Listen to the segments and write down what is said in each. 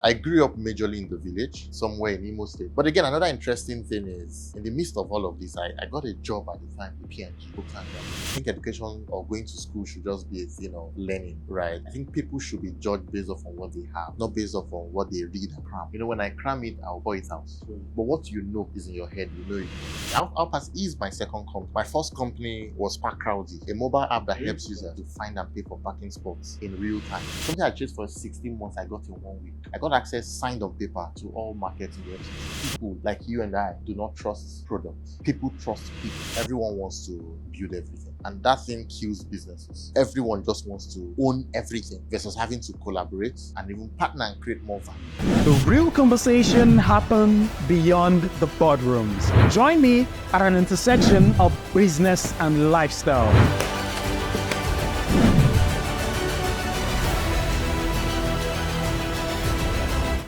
I grew up majorly in the village, somewhere in Imo State. But again, another interesting thing is, in the midst of all of this, I got a job at the time with P&G. I think education or going to school should just be a thing of learning, right? I think people should be judged based off on what they have, not based off on what they read and cram. When I cram it, I'll pour it out. But what you know is in your head, you know it. OurPass is my second company. My first company was Park Crowdy, a mobile app that helps users to find and pay for parking spots in real time. Something I chased for 16 months, I got in 1 week. I got access signed on paper to all marketing websites. People like you and I do not trust products. People trust people. Everyone wants to build everything. And that thing kills businesses. Everyone just wants to own everything versus having to collaborate and even partner and create more value. The real conversation happens beyond the boardrooms. Join me at an intersection of business and lifestyle.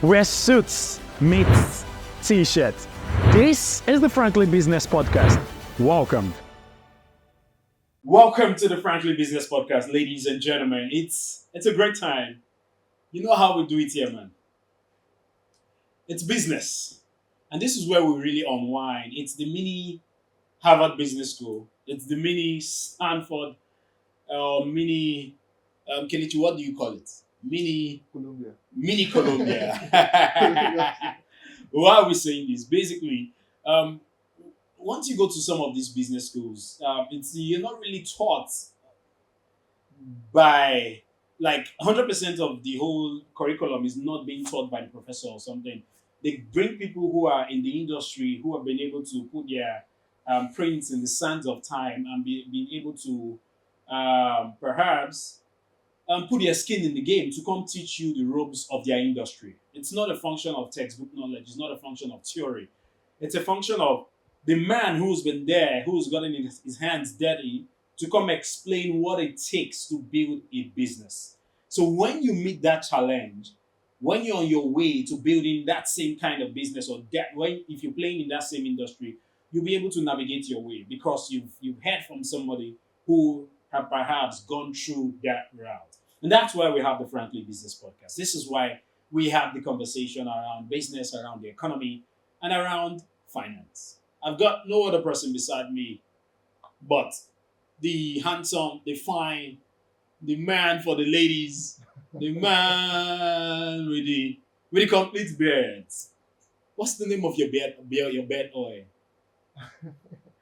Where suits meets t-shirts. This is the Frankly Business Podcast. Welcome. Welcome to the Frankly Business Podcast, ladies and gentlemen. It's a great time. You know how we do it here, man. It's business. And this is where we really unwind. It's the mini Harvard Business School. It's the mini Stanford, mini, Kelechi, what do you call it? Mini Columbia. Why are we saying this? Basically, once you go to some of these business schools, you're not really taught by, like, 100% of the whole curriculum is not being taught by the professor or something. They bring people who are in the industry, who have been able to put their prints in the sands of time and being able to perhaps put their skin in the game to come teach you the ropes of their industry. It's not a function of textbook knowledge. It's not a function of theory. It's a function of the man who's been there, who's gotten his hands dirty to come explain what it takes to build a business. So when you meet that challenge, when you're on your way to building that same kind of business, or if you're playing in that same industry, you'll be able to navigate your way because you've heard from somebody who have perhaps gone through that route. And that's why we have the Frankly Business Podcast. This is why we have the conversation around business, around the economy, and around finance. I've got no other person beside me but the handsome, the fine, the man for the ladies, the man with the complete beard. What's the name of your beard oil?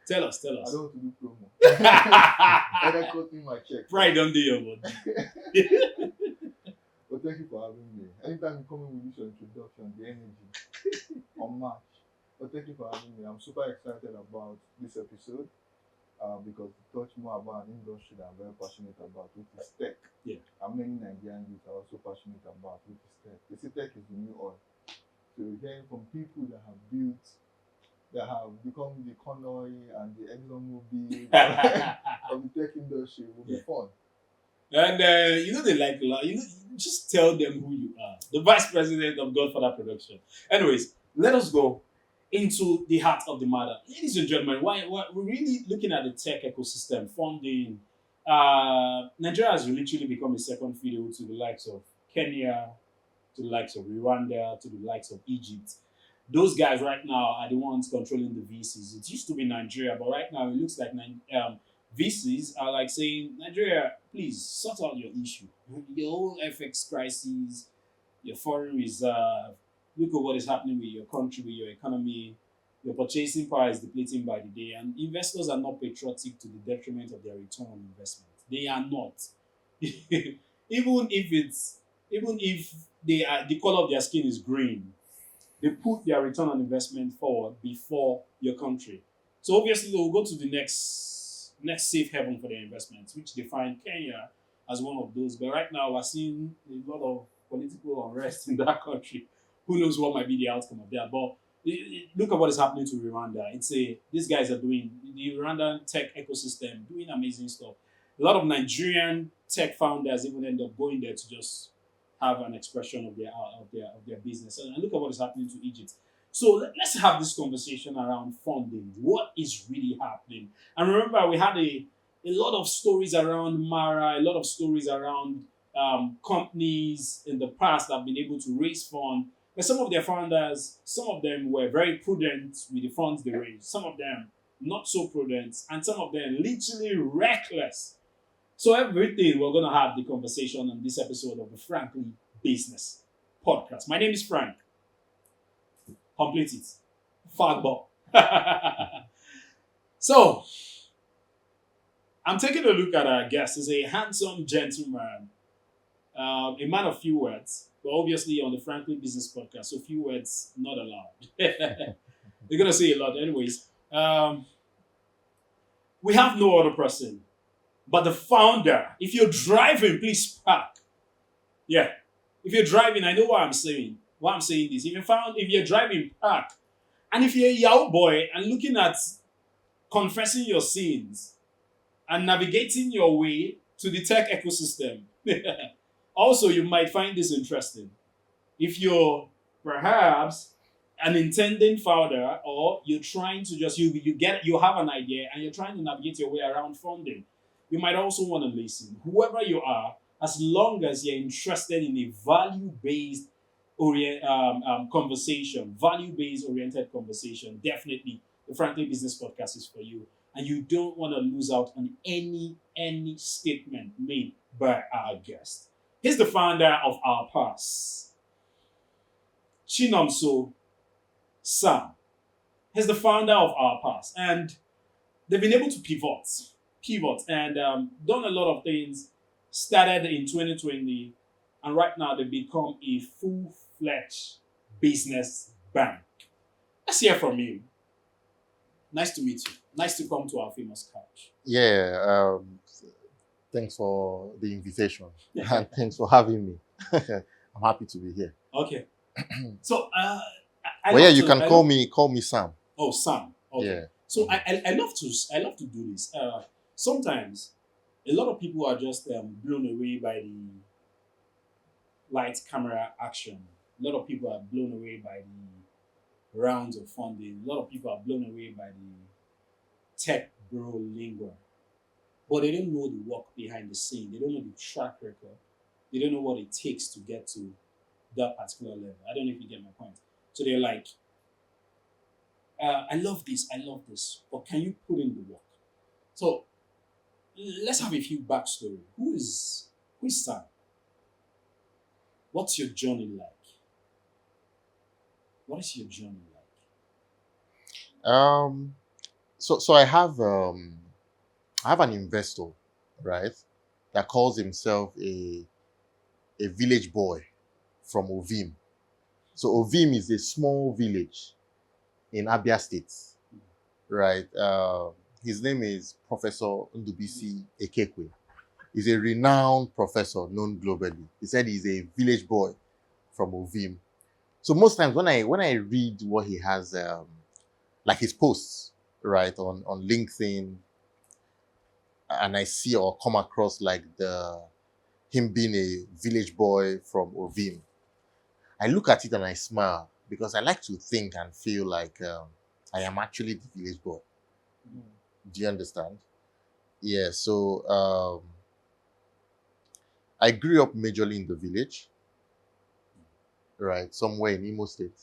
Tell us. I don't want to do promo. And I cut me my check. Pride on the your body. But thank you for having me. Anytime you come in with this introduction, the energy, unmatched. But thank you for having me. I'm super excited about this episode because it touched more about an industry that I'm very passionate about, which is tech. Yeah. And many Nigerian youth are also passionate about, which is tech. They say tech is the new oil. So you're hearing from people that have become the Connoy and the Exxon Mobil of the tech industry. Will be fun. And they like a lot. Just tell them who you are. The Vice President of Godfather Production. Anyways, let us go into the heart of the matter. Ladies and gentlemen, why we're really looking at the tech ecosystem, funding. Nigeria has literally become a second fiddle to the likes of Kenya, to the likes of Rwanda, to the likes of Egypt. Those guys right now are the ones controlling the VCs. It used to be Nigeria, but right now it looks like VCs are like saying, Nigeria, please sort out your issue. Your whole FX crisis, your foreign reserve, look at what is happening with your country, with your economy. Your purchasing power is depleting by the day, and investors are not patriotic to the detriment of their return on investment. They are not. even if they are, the color of their skin is green, they put their return on investment forward before your country. So obviously they will go to the next safe haven for their investments, which they find Kenya as one of those. But right now we're seeing a lot of political unrest in that country. Who knows what might be the outcome of that? But look at what is happening to Rwanda. These guys are doing the Rwandan tech ecosystem, doing amazing stuff. A lot of Nigerian tech founders even end up going there to just have an expression of their business. And look at what is happening to Egypt. So let's have this conversation around funding. What is really happening? And remember, we had a lot of stories around Mara, a lot of stories around companies in the past that have been able to raise funds. But some of their founders, some of them were very prudent with the funds they raised. Some of them not so prudent, and some of them literally reckless. So everything we're gonna have the conversation on this episode of the Frankly Business Podcast. My name is Frank. Complete it. Fagball. So I'm taking a look at our guest. He's a handsome gentleman, a man of few words, but obviously on the Frankly Business Podcast, so few words not allowed. They're gonna say a lot, anyways. We have no other person but the founder. If you're driving, please park. Yeah, if you're driving, I know what I'm saying. Why I'm saying this. If you're driving, park. And if you're a Yahoo boy and looking at confessing your sins and navigating your way to the tech ecosystem, also you might find this interesting. If you're perhaps an intending founder, or you're trying to just you have an idea and you're trying to navigate your way around funding, you might also want to listen. Whoever you are, as long as you're interested in a value-based conversation, value-based oriented conversation, definitely the Frankly Business Podcast is for you. And you don't want to lose out on any statement made by our guest. He's the founder of OurPass, Chinomso Sam. He's the founder of OurPass, and they've been able to pivot, and done a lot of things. Started in 2020, and right now they've become a full-fledged business bank. Let's hear from you. Nice to meet you. Nice to come to our famous couch. Yeah, thanks for the invitation and thanks for having me. I'm happy to be here. Okay. So, Well, yeah, you can call me Sam. Oh, Sam. Okay. Yeah. So I love to do this. Sometimes a lot of people are just blown away by the light camera action. A lot of people are blown away by the rounds of funding. A lot of people are blown away by the tech bro lingo. But they don't know the work behind the scene. They don't know the track record. They don't know what it takes to get to that particular level. I don't know if you get my point. So they're like, I love this, but can you put in the work? So let's have a few backstory. Who is Sam? What's your journey like? What is your journey like? So I have an investor, right, that calls himself a village boy from Ovim. So Ovim is a small village in Abia State, right? His name is Professor Ndubisi Ekekwe. He's a renowned professor known globally. He said he's a village boy from Ovim. So most times when I read what he has, like his posts, right, on LinkedIn, and I see or come across like him being a village boy from Ovim, I look at it and I smile because I like to think and feel like I am actually the village boy. Do you understand? Yeah. So I grew up majorly in the village, right, somewhere in Imo State.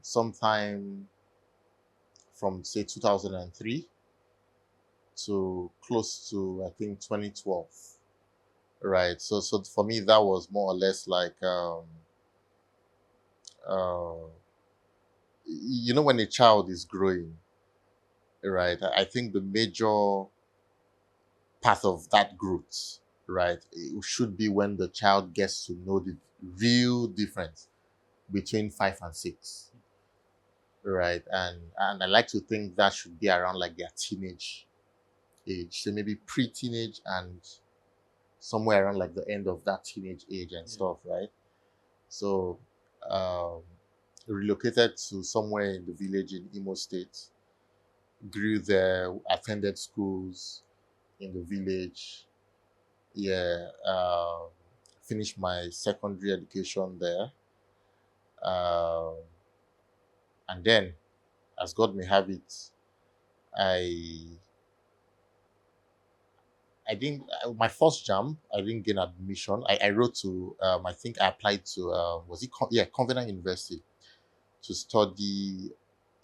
Sometime from say 2003 to close to I think 2012, right? So for me that was more or less like when a child is growing, right? I think the major part of that growth, right, it should be when the child gets to know the real difference between 5 and 6, right? And I like to think that should be around like their teenage age, so maybe pre-teenage and somewhere around like the end of that teenage age and stuff, right? So relocated to somewhere in the village in Imo State, grew there, attended schools in the village. Yeah, finished my secondary education there. And then, as God may have it, I I didn't. My first jam, I didn't gain admission. I wrote to. I think I applied to. Was it? Covenant University to study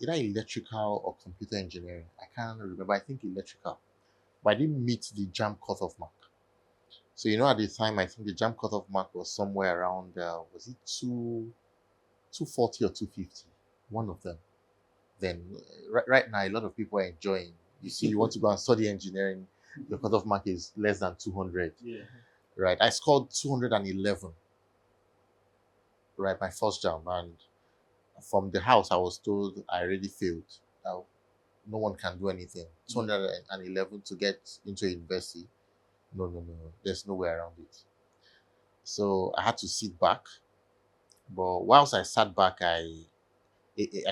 either electrical or computer engineering. I can't remember. I think electrical, but I didn't meet the jam cutoff mark. So at the time, I think the jam cutoff mark was somewhere around. Was it 240 or 250? One of them. Then right now, a lot of people are enjoying. You see, you want to go and study engineering, your cutoff mark is less than 200. Yeah. Right, I scored 211. Right, my first jam, and from the house, I was told I already failed. Now, no one can do anything. 211 to get into a university. No, no, no, no. There's no way around it. So I had to sit back. But whilst I sat back, I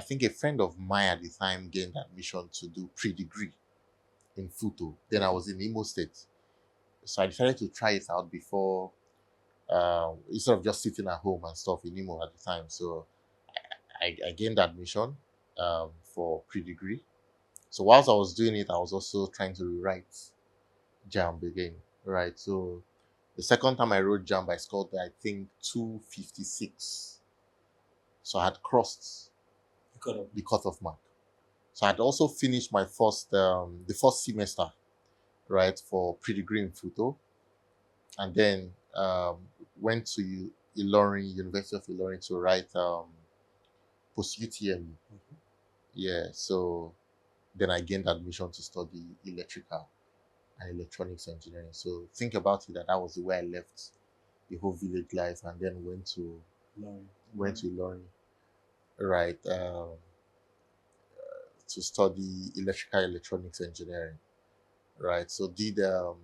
think a friend of mine at the time gained admission to do pre-degree in photo. Then I was in Imo State. So I decided to try it out before, instead of just sitting at home and stuff in Imo at the time. So I gained admission for pre-degree. So whilst I was doing it, I was also trying to rewrite JAMB again, right? So the second time I wrote JAMB, I scored, I think, 256. So I had crossed the cutoff mark. So I had also finished my the first semester, right, for pre-degree in photo, and then went to Ilorin, University of Ilorin, to write post UTM. Yeah, so then I gained admission to study electrical and electronics engineering. So think about it, that was the way I left the whole village life and then went to Ilorin, right, to study electrical electronics engineering, right. So did the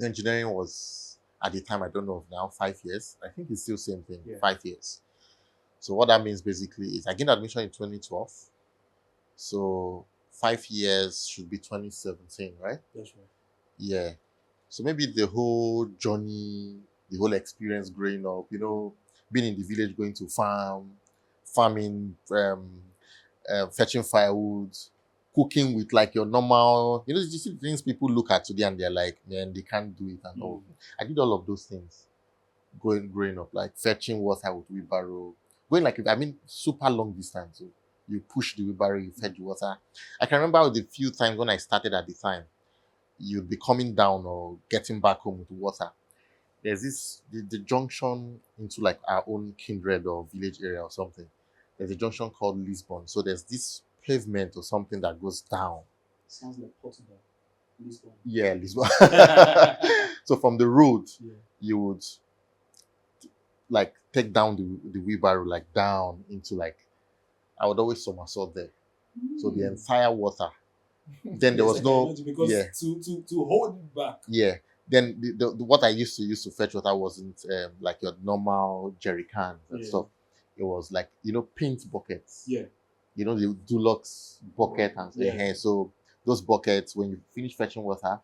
engineering was, at the time, I don't know of now, 5 years. I think it's still same thing, 5 years. So what that means basically is I gained admission in 2012. So 5 years should be 2017, right? That's right. Yeah. So maybe the whole journey, the whole experience growing up, being in the village, going to farming, fetching firewood, cooking with like your normal, you see the things people look at today and they're like, man, they can't do it and all. I did all of those things growing up, like fetching water with wheelbarrow, going super long distance. So you push the wheelbarrow, you fetch the water. I can remember the few times when I started at the time, you'd be coming down or getting back home with water. There's the junction into like our own kindred or village area or something. There's a junction called Lisbon. So there's this pavement or something that goes down. Sounds like Portugal. Lisbon. Yeah, Lisbon. So from the road, you would like take down the wheelbarrow like down into like, I would always somersault there. So the entire water. Then there was no, to hold it back. Yeah. Then the what I used to fetch water wasn't like your normal jerry cans and stuff. It was like paint buckets. Yeah. The Dulux bucket and so those buckets, when you finish fetching water,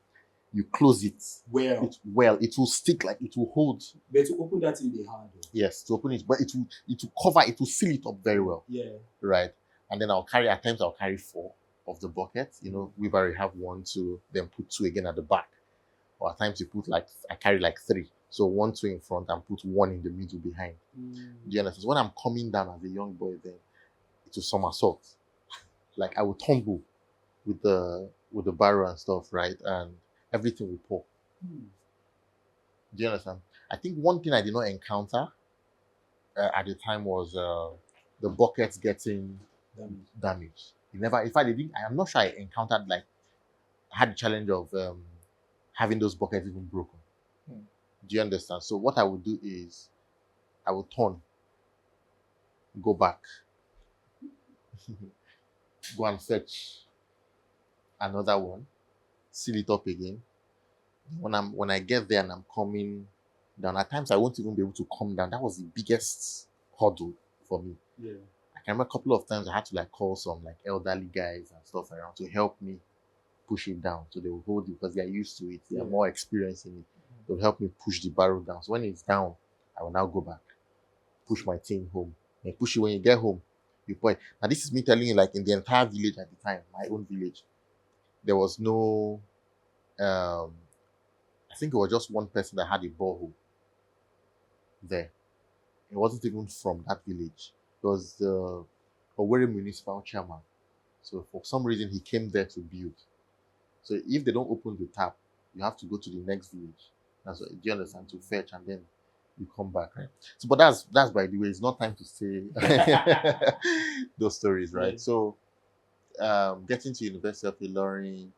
you close it. It will stick, like it will hold. But to open that in the hard. Yes, to open it, but it will cover, it will seal it up very well. Yeah. Right. And then I'll carry 4 of the buckets. We've already have 1, 2, then put 2 again at the back. Or at times you put I carry 3. So 1, 2 in front and put 1 in the middle behind. Do you understand? So when I'm coming down as a young boy, then it was somersault. Like I would tumble with the barrel and stuff, right? And everything will pour. Do you understand? I think one thing I did not encounter at the time was the buckets getting damaged. In fact, I am not sure I encountered I had the challenge of having those buckets even broken. Do you understand? So what I would do is I would turn, go back, go and fetch another one, seal it up again. When I get there and I'm coming down, at times I won't even be able to come down. That was the biggest hurdle for me. Yeah. I can remember a couple of times I had to call some elderly guys and stuff around to help me push it down. So they will hold it because they are used to it. They are more experienced in it. They'll help me push the barrel down. So when it's down, I will now go back, push my thing home, and push it. When you get home, you point. Now this is me telling you, in the entire village at the time, my own village, there was no I think it was just one person that had a borehole there. It wasn't even from that village. It was the Owerri municipal chairman. So for some reason, he came there to build. So if they don't open the tap, you have to go to the next village. That's what, do you understand? To fetch and then you come back, right? So, but that's by the way. It's not time to say those stories, right? Yeah. So, getting to University of Ilorin,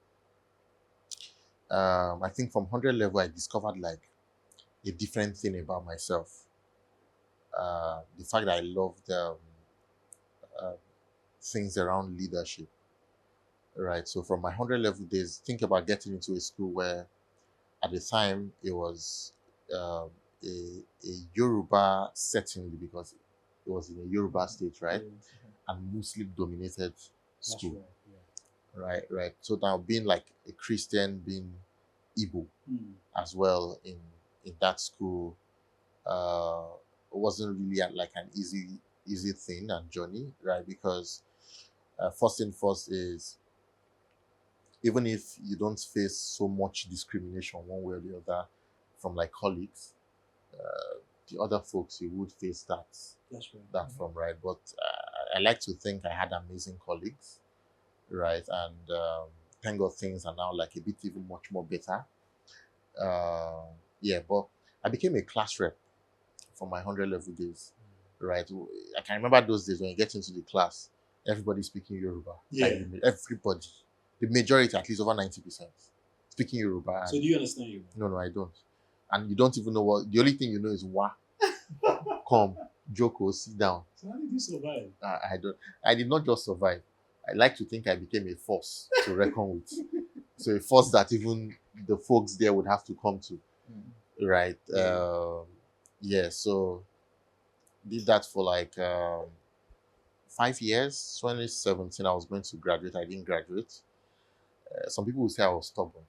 I think from 100 level, I discovered like a different thing about myself. The fact that I loved uh, things around leadership, right? So from my 100 level days, think about getting into a school where at the time it was um, a Yoruba setting because it was in a Yoruba state, right? And Muslim dominated That's school, right. right? So now being like a Christian, being Igbo Yeah. as well in that school wasn't really like an easy thing and journey, right? Because first thing first is even if you don't face so much discrimination one way or the other from like colleagues, the other folks you would face That's right. that from, right? But I like to think I had amazing colleagues, right? And thank God things are now like a bit even much more better. Yeah, but I became a class rep for my 100 level days, right? I can remember those days when you get into the class, everybody speaking Yoruba. Yeah. Like everybody, the majority, at least over 90%, speaking Yoruba. So do you understand you? No, I don't. And you don't even know what, the only thing you know is wa, come, Joko, sit down. So how did you survive? I don't. I did not just survive. I like to think I became a force to reckon with. So a force that even the folks there would have to come to, right? Yeah. So did that for like 5 years. 2017, I was going to graduate. I didn't graduate. Some people would say I was stubborn,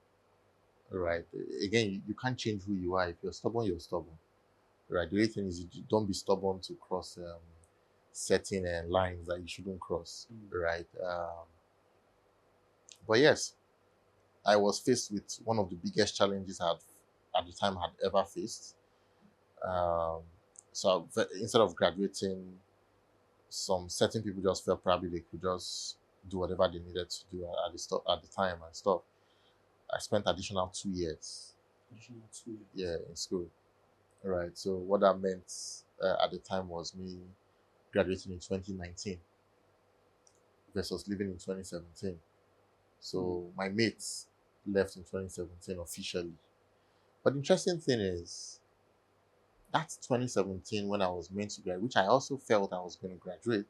right? Again, you can't change who you are. If you're stubborn, you're stubborn, right? The only thing is you don't be stubborn to cross certain lines that you shouldn't cross, right? But yes, I was faced with one of the biggest challenges at the time had ever faced. Um, so instead of graduating, some certain people just felt probably they could just do whatever they needed to do at the time and stuff. I spent additional 2 years, yeah, in school, right? So what that meant at the time was me graduating in 2019 versus leaving in 2017. So my mates left in 2017 officially. But the interesting thing is, that's 2017 when I was meant to graduate, which I also felt I was going to graduate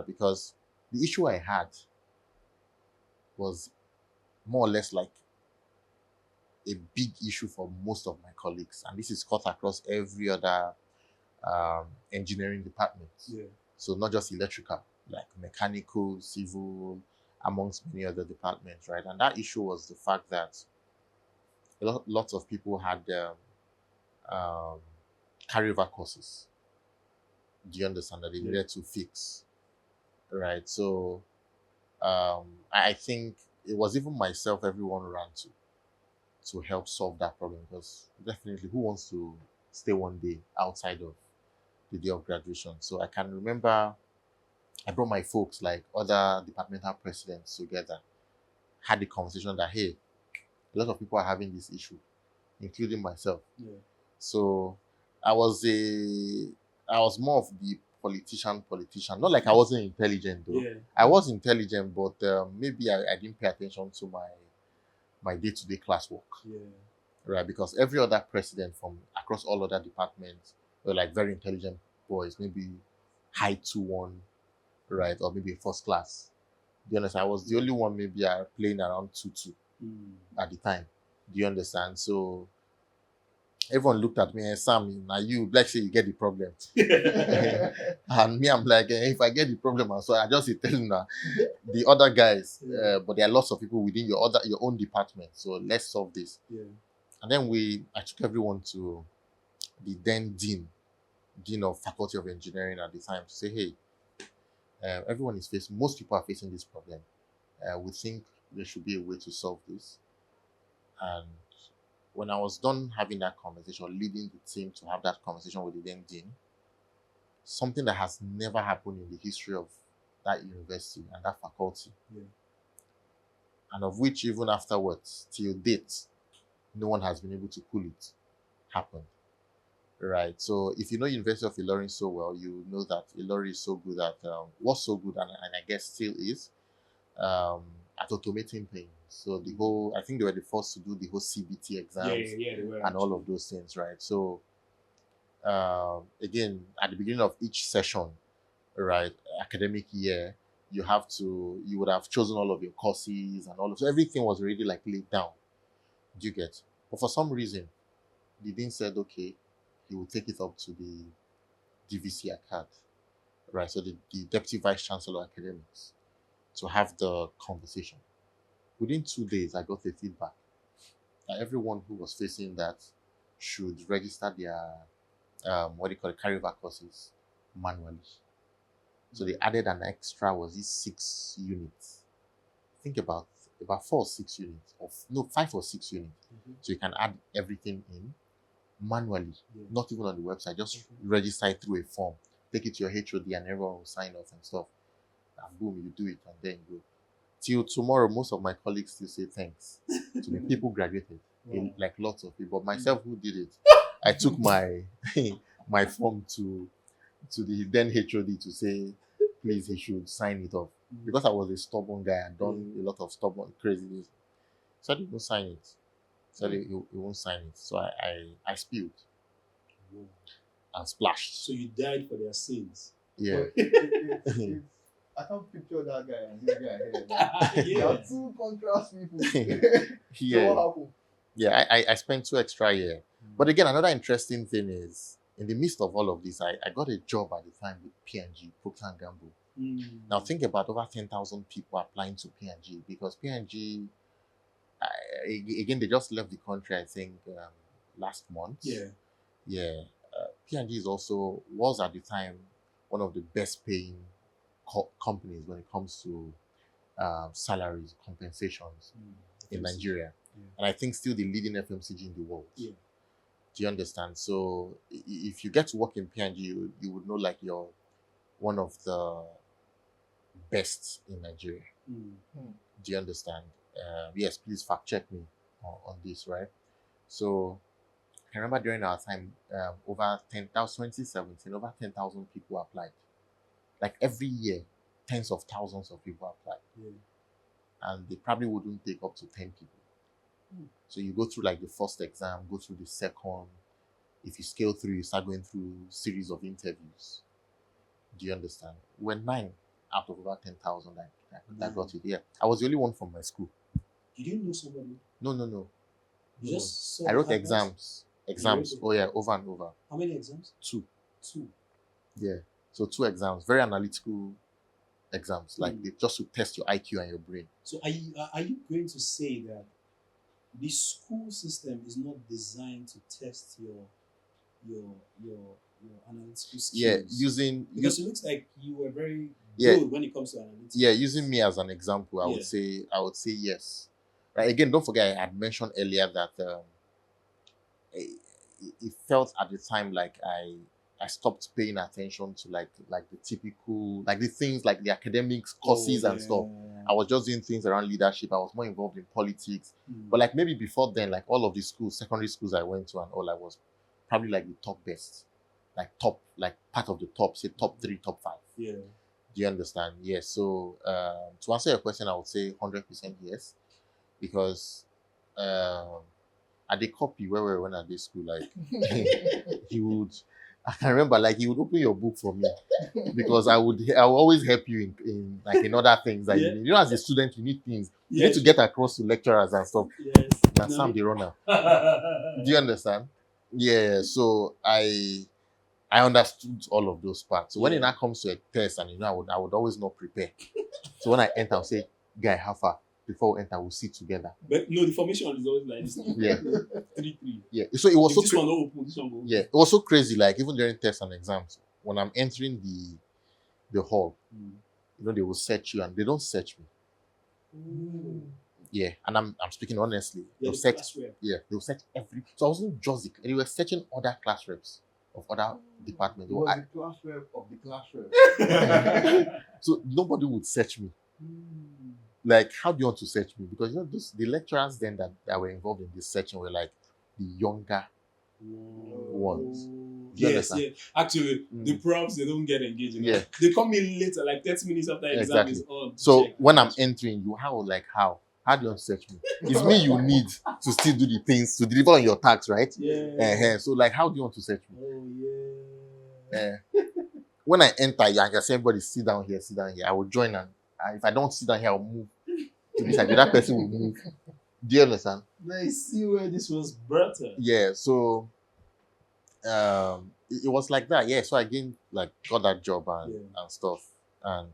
because the issue I had was more or less like a big issue for most of my colleagues. And this is cut across every other engineering department. Yeah. So not just electrical, like mechanical, civil, amongst many other departments, right? And that issue was the fact that lots of people had um, carryover courses. Do you understand that they needed to fix, right? So I think it was even myself everyone ran to help solve that problem because definitely who wants to stay one day outside of the day of graduation? So I can remember I brought my folks, like other departmental presidents together, had the conversation that, hey, a lot of people are having this issue, including myself. Yeah. So I was I was more of the politician. Not like I wasn't intelligent though. Yeah. I was intelligent, but maybe I didn't pay attention to my day-to-day classwork. Yeah. Right? Because every other president from across all other departments were like very intelligent boys, maybe high 2-1, right? Or maybe first class. Do you understand? I was the only one maybe playing around 2-2 at the time. Do you understand? So everyone looked at me and Sam, now you like say you get the problem. And me, I'm like, if I get the problem, so I just tell you now the other guys, but there are lots of people within your own department. So let's solve this. Yeah. And then I took everyone to the then dean of Faculty of Engineering at the time to say, hey, everyone is facing, most people are facing this problem. We think there should be a way to solve this. And when I was done having that conversation, leading the team to have that conversation with the then dean, something that has never happened in the history of that university and that faculty, and of which even afterwards, till date, no one has been able to pull it, happened. Right. So if you know University of Ilorin so well, you know that Ilorin is so good at was so good and I guess still is at automating things. So the whole, I think they were the first to do the whole CBT exams They were and all of those things, right? So again, at the beginning of each session, right, academic year, you would have chosen all of your courses and all of, so everything was already like laid down. Do you get? But for some reason, the dean said, okay, he will take it up to the DVC ACAD, right? So the Deputy Vice Chancellor of Academics, to have the conversation. Within 2 days, I got the feedback that everyone who was facing that should register their what do you call it, carryover courses manually. So they added an extra, was it 6 units? Think about 4 or 6 units, or no, 5 or 6 units. So you can add everything in manually, not even on the website. Just register it through a form, take it to your HOD, and everyone will sign off and stuff. And boom, you do it, and then you go. Till tomorrow, most of my colleagues still say thanks to me. People graduated, like lots of people. But myself, who did it, I took my my form to the then HOD to say, please, he should sign it off. Because I was a stubborn guy and done a lot of stubborn craziness. So he won't sign it. So he won't sign it. So I spilled and splashed. So you died for their sins. Yeah. I can't picture that guy and this guy here. They are two contrast people. Yeah. So what happened? Yeah, I spent 2 extra years. But again, another interesting thing is, in the midst of all of this, I got a job at the time with P&G, Procter & Gamble. Now think about over 10,000 people applying to P&G, because P&G, again, they just left the country, I think, last month. Yeah. P&G was at the time one of the best paying companies when it comes to salaries, compensations in Nigeria. And I think still the leading FMCG in the world. Do you understand? So if you get to work in P&G, you would know like you're one of the best in Nigeria. Do you understand? Yes, please fact check me on this, right? So I remember during our time, over 2017, over 10,000 people applied. Like every year, tens of thousands of people applied. And they probably wouldn't take up to 10 people. So you go through like the first exam, go through the second. If you scale through, you start going through series of interviews. Do you understand? We're 9 out of over 10,000 that got it. Yeah, I was the only one from my school. You didn't know somebody? No. You just saw I wrote the exams. Oh yeah, over and over. How many exams? 2. 2. Yeah. So 2 exams, very analytical exams, like they just to test your IQ and your brain. So are you going to say that the school system is not designed to test your analytical skills? Yeah, because it looks like you were very Yeah. good when it comes to analytics. Yeah, using me as an example, I would say yes. Right. Again, don't forget I had mentioned earlier that it felt at the time like I stopped paying attention to like the typical, like the things like the academics courses and stuff. I was just doing things around leadership. I was more involved in politics. But like maybe before then, like all of the schools, secondary schools I went to and all, I was probably like the top best. Like top, like part of the top, say top 3, top 5. Yeah. Do you understand? Yes. So to answer your question, I would say 100% yes. Because at the copy where we went at this school, like he would, I can remember, like he would open your book for me because I would always help you in like in other things that you need. You know, as a student, you need things. You need to get across to lecturers and stuff. Yes. Now, Sam the runner. Do you understand? Yeah. So I understood all of those parts. So when it now comes to a test, and you know, I would always not prepare. So when I enter, I'll say, "Guy, how far?" Before we enter, we'll sit together. But no, the formation is always like this. Yeah. 3-3. Yeah. So it was If so this one don't open, this one go open. yeah, it was so crazy. Like even during tests and exams, when I'm entering the hall, you know, they will search you, and they don't search me. Yeah, and I'm speaking honestly. Yeah, They'll the search. class rep. Yeah, they'll search every. So I wasn't just the. They were searching other class reps of other departments. He They were was the class rep of the class rep. so nobody would search me. Hmm. Like, how do you want to search me? Because the lecturers then that were involved in this searching were like the younger ones. Do you Yes, understand? yeah. Actually, the Mm. profs they don't get engaged. Yeah. They come in later, like 30 minutes after exam Exactly. is on. to So check. when I'm entering you, how do you want to search me? It's me you need to still do the things to deliver on your tax, right? Yeah. So like, how do you want to search me? Oh yeah. When I enter, I can say everybody sit down here. I will join, and if I don't sit down here, I'll move to this side. The other person will move. Do you understand? Now you see where this was birthed. Yeah. So it was like that. Yeah. So I again like got that job and stuff, and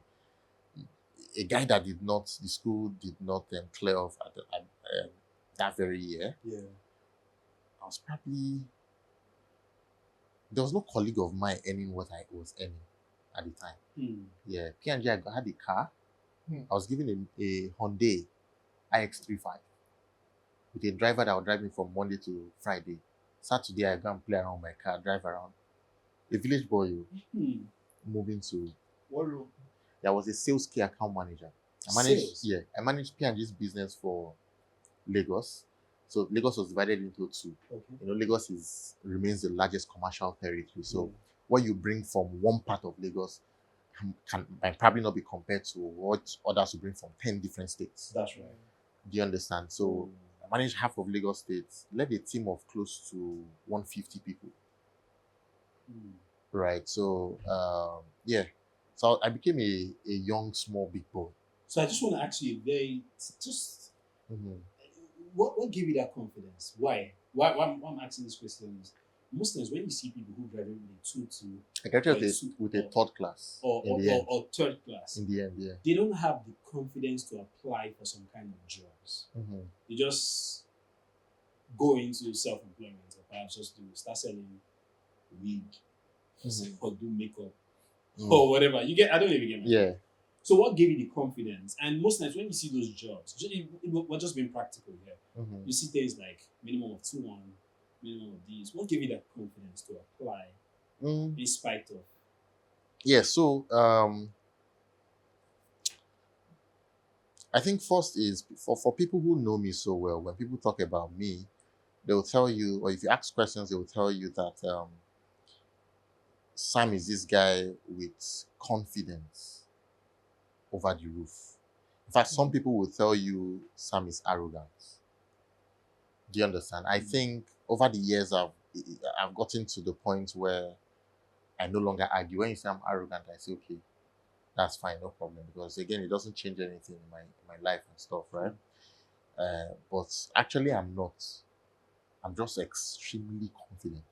a guy that the school did not clear off at that very year. Yeah. I was probably there was no colleague of mine earning what I was earning at the time. Hmm. Yeah, P&G had a car. Hmm. I was given a Hyundai iX35 with a driver that would drive me from Monday to Friday. Saturday, I go and play around my car, drive around. A village boy, Hmm. moving to. What role? I was a sales key account manager. Sales? I managed P&G's business for Lagos. So Lagos was divided into two. Okay. You know, Lagos remains the largest commercial territory. So Yeah. what you bring from one part of Lagos might probably not be compared to what others will bring from 10 different states. That's right. Do you understand? So I managed half of Lagos states, led a team of close to 150 people. Hmm. Right. So yeah. So I became a young, small, big boy. So I just want to ask you, just Mhm. what gave you that confidence? Why? Why I'm asking this question is most times when you see people who graduate with a 2-2 I graduated Like with a third class or third class, in the end, yeah. they don't have the confidence to apply for some kind of jobs. Mhm. They just go into self-employment or perhaps just start selling wig Mhm. or do makeup Mm. or whatever. You get? I don't even get my Yeah. So what gave you the confidence? And most times when you see those jobs, we're just being practical here. Mhm. You see things like minimum of 2-1, minimum of these. What gave you that confidence to apply Mm. in spite of? Yeah, so I think first is for people who know me so well, when people talk about me, they will tell you, or if you ask questions, they will tell you that Sam is this guy with confidence over the roof. In fact, some people will tell you Sam is arrogant. Do you understand? I think over the years I've gotten to the point where I no longer argue. When you say I'm arrogant, I say, okay, that's fine, no problem. Because again, it doesn't change anything in my life and stuff, right? But actually, I'm not. I'm just extremely confident.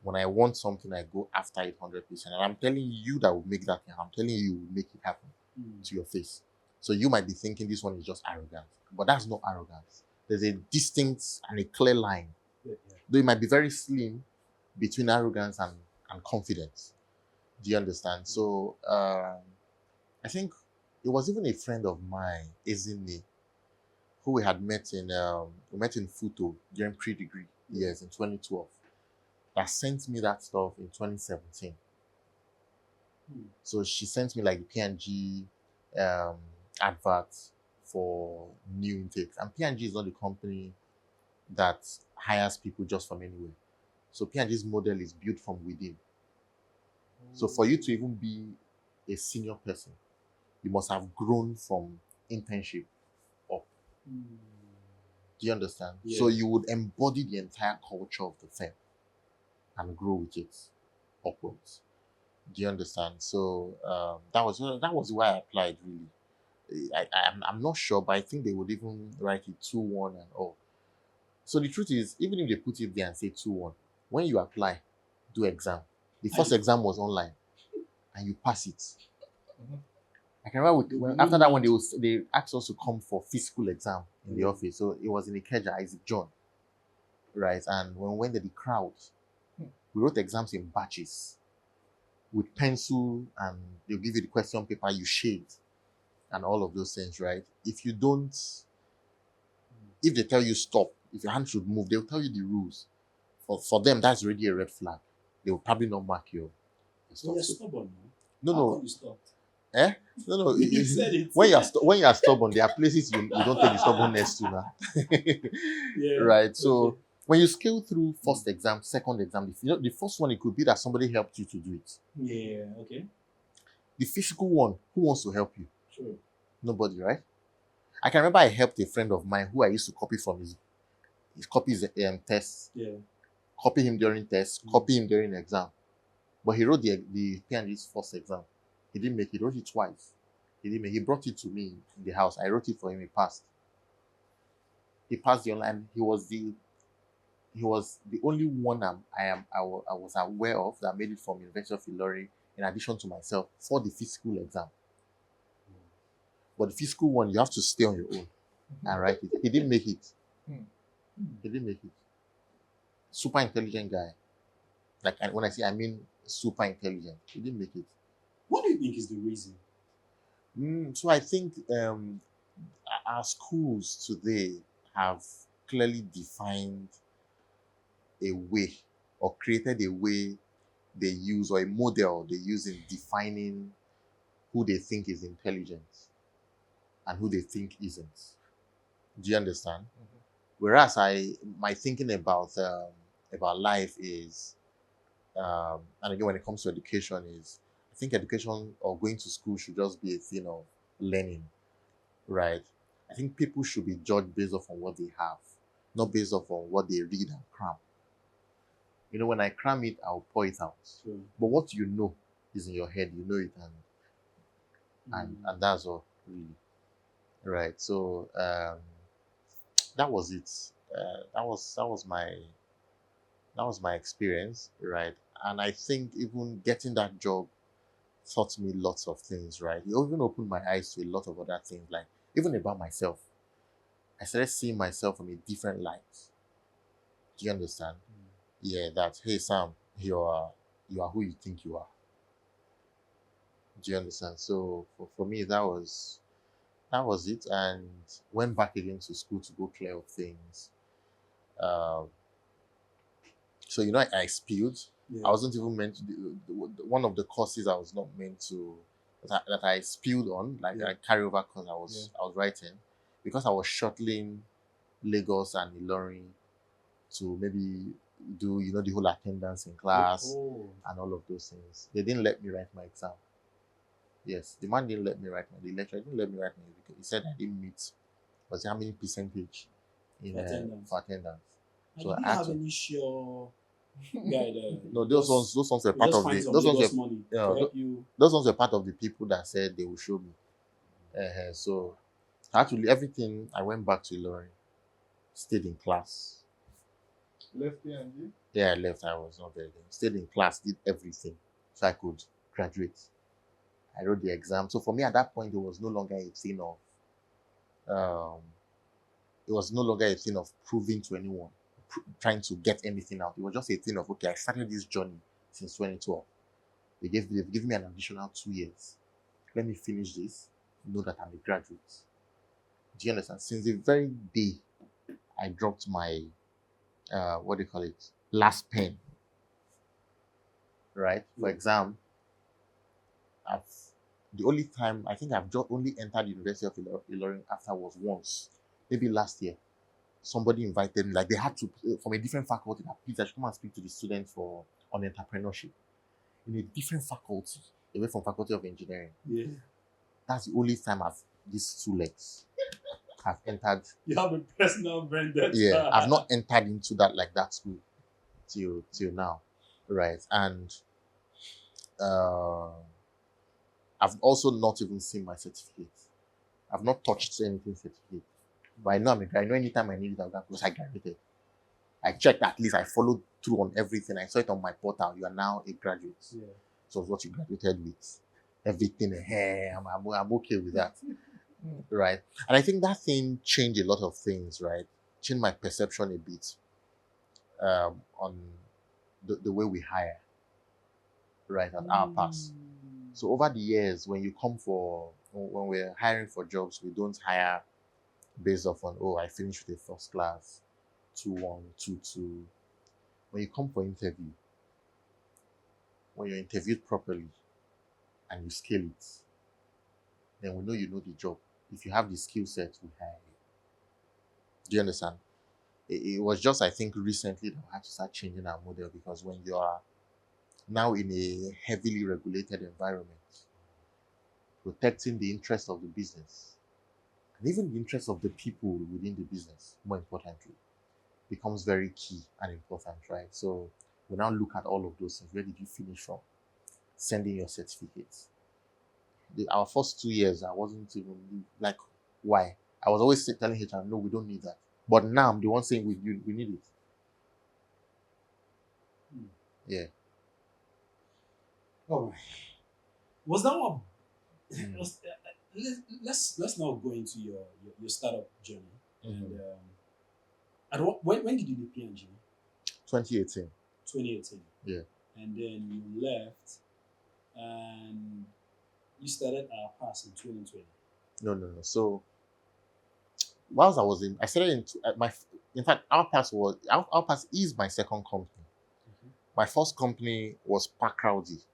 When I want something, I go after it 100%. And I'm telling you that will make that thing. I'm telling you will make it happen to your face. So you might be thinking this one is just arrogant, but that's not arrogance. There's a distinct and a clear line. Yeah. Though it might be very slim between arrogance and confidence. Do you understand? So I think it was even a friend of mine, Ezine, who we met in Futo during pre-degree years in 2012, that sent me that stuff in 2017. So she sent me like the P&G advert for new intakes. And P&G is not the company that hires people just from anywhere. So P&G's model is built from within. So for you to even be a senior person, you must have grown from internship up. Do you understand? Yeah. So you would embody the entire culture of the firm and grow with it upwards. Do you understand? So that was why I applied. Really, I'm not sure, but I think they would even write it 2-1 and all. So the truth is, even if they put it there and say 2-1, when you apply, do exam. The first exam was online, and you pass it. I can remember after that one, they asked us to come for physical exam in the office. So it was in Ikeja, Isaac John, right? And when we went to the crowd, we wrote exams in batches with pencil, and they'll give you the question paper, you shade, and all of those things, right? If you don't If they tell you stop, if your hand should move, they'll tell you the rules. For them, that's already a red flag. They will probably not mark your So stuff. you're So, stubborn, man. no, How no, come you stopped? eh? No. You said it. When you are stubborn, there are places you don't take the stubbornness to now. Yeah. Right. So Okay. when you scale through first exam, second exam, the first one, it could be that somebody helped you to do it. Yeah. Okay. The physical one, who wants to help you? Sure. Nobody, right? I can remember I helped a friend of mine who I used to copy from his copies tests, Yeah. copy him during tests, copy him during exam. But he wrote the P&G's first exam. He didn't make it. He wrote it twice. He didn't make it. He brought it to me in the house. I wrote it for him. He passed. He passed the online. He was the only one I was aware of that made it from University of Ilorin in addition to myself for the physical exam. But the physical one, you have to stay on your own and write it. He didn't make it. He didn't make it. Super intelligent guy. Like, and when I say I mean super intelligent. He didn't make it. What do you think is the reason? So I think our schools today have clearly defined a way or created a way they use or a model they use in defining who they think is intelligent and who they think isn't. Do you understand? Whereas my thinking about life is, and again when it comes to education is, I think education or going to school should just be a thing of learning, right? I think people should be judged based off on what they have, not based off on what they read and cram. You know, when I cram it, I'll pour it out. Sure. But what you know is in your head, you know it, and that's all really, right? So that was it. That was my experience, right? And I think even getting that job taught me lots of things, right? It even opened my eyes to a lot of other things, like even about myself. I started seeing myself from a different light. Do you understand? Yeah, that hey Sam, you are who you think you are. Do you understand? So for me that was it, and went back again to school to go clear up things. Um, so you know I spilled. Yeah. I wasn't even meant to do one of the courses I was not meant to that I spilled on, like Yeah. I carry over because I was writing because I was shuttling Lagos and Ilorin to maybe do the whole attendance in class Oh. and all of those things. They didn't let me write my exam. Yes, the man didn't let me write the lecturer didn't let me write my because he said I didn't meet was it how many percentage in Attendance. for attendance. And So you I didn't had have to any sure guy there. no those ones were You part just of find the some those ones Lagos were money yeah, to help you. those ones were part of the people that said they will show me. So actually everything I went back to learn, stayed in class. Left P&G? Yeah, I left. I was not there again. Stayed in class, did everything so I could graduate. I wrote the exam. So for me at that point, it was no longer a thing of proving to anyone, trying to get anything out. It was just a thing of okay, I started this journey since 2012. They've given me an additional 2 years. Let me finish this. Know that I'm a graduate. Do you understand? Since the very day I dropped my what do you call it? Last pen. Right? For exam, I've the only time I think I've just only entered the University of Ilorin after was once, maybe last year. Somebody invited me, like they had to from a different faculty that please I should come and speak to the students on entrepreneurship in a different faculty, away from Faculty of Engineering. Yeah. That's the only time I've these 2 legs have entered. You have a personal vendetta. Yeah, I've not entered into that school till now, right? And I've also not even seen my certificate. I've not touched anything certificate. But I know anytime I need it, I'll go because I graduated. I checked at least, I followed through on everything. I saw it on my portal. You are now a graduate. Yeah. So it's what you graduated with. Everything, I'm okay with that. Right. And I think that thing changed a lot of things, right? Changed my perception a bit on the way we hire, right, at OurPass. So over the years, when we're hiring for jobs, we don't hire based off on, oh, I finished with a first class, 2-1, 2-2. When you come for interview, when you're interviewed properly and you scale it, then we know you know the job. If you have the skill set, we hire you. Do you understand? It was just, I think, recently that we had to start changing our model, because when you are now in a heavily regulated environment, protecting the interest of the business and even the interest of the people within the business, more importantly, becomes very key and important, right? So we now look at all of those things. Where did you finish from? Sending your certificates. Our first 2 years, I wasn't even like, why? I was always telling HR, no, we don't need that. But now I'm the one saying we need it. Yeah. Oh my. Was that one? Mm. Let's now go into your startup journey. Mhm. And when did you leave P&G? 2018. 2018. Yeah. And then you left, and you started OurPass in 2020. No. So whilst I started in fact, OurPass is my second company. Mhm. My first company was Pack Crowdy.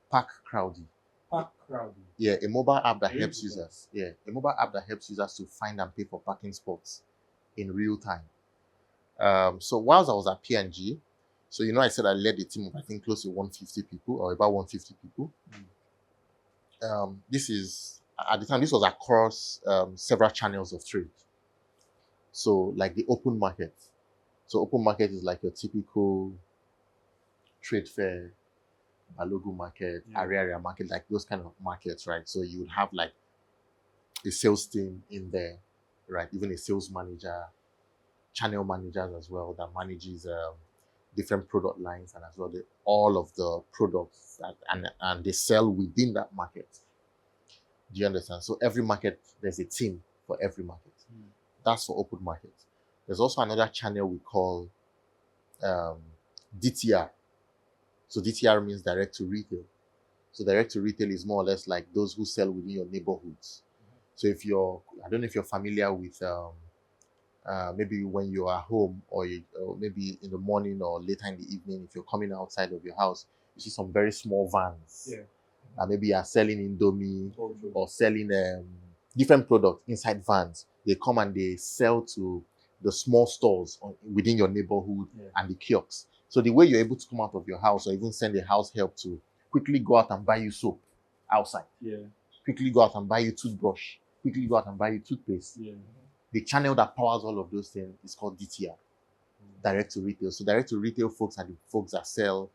Park crowding. Yeah, a mobile app that Very helps good. users. Yeah, a mobile app that helps users to find and pay for parking spots in real time. So whilst I was at P&G, so I said I led a team of, I think, close to 150 people, or about 150 people. This is at the time, this was across several channels of trade. So like the open market. So open market is like your typical trade fair, Balogu market, Yeah. area market, like those kind of markets, right? So you would have like a sales team in there, right? Even a sales manager, channel managers as well, that manages different product lines, and as well all of the products and they sell within that market. Do you understand? So every market, there's a team for every market. That's for open market. There's also another channel we call DTR. So DTR means direct to retail. So direct to retail is more or less like those who sell within your neighborhoods. So I don't know if you're familiar with maybe when you're at home, or maybe in the morning or later in the evening, if you're coming outside of your house, you see some very small vans. Yeah. Maybe you're selling Indomie Poultry. or selling different products inside vans. They come and they sell to the small stores within your neighborhood, Yeah. and the kiosks. So the way you're able to come out of your house, or even send a house help to quickly go out and buy you soap outside, Yeah. quickly go out and buy you toothbrush, quickly go out and buy you toothpaste. Yeah. The channel that powers all of those things is called DTR, direct to retail. So direct to retail folks are the folks that sell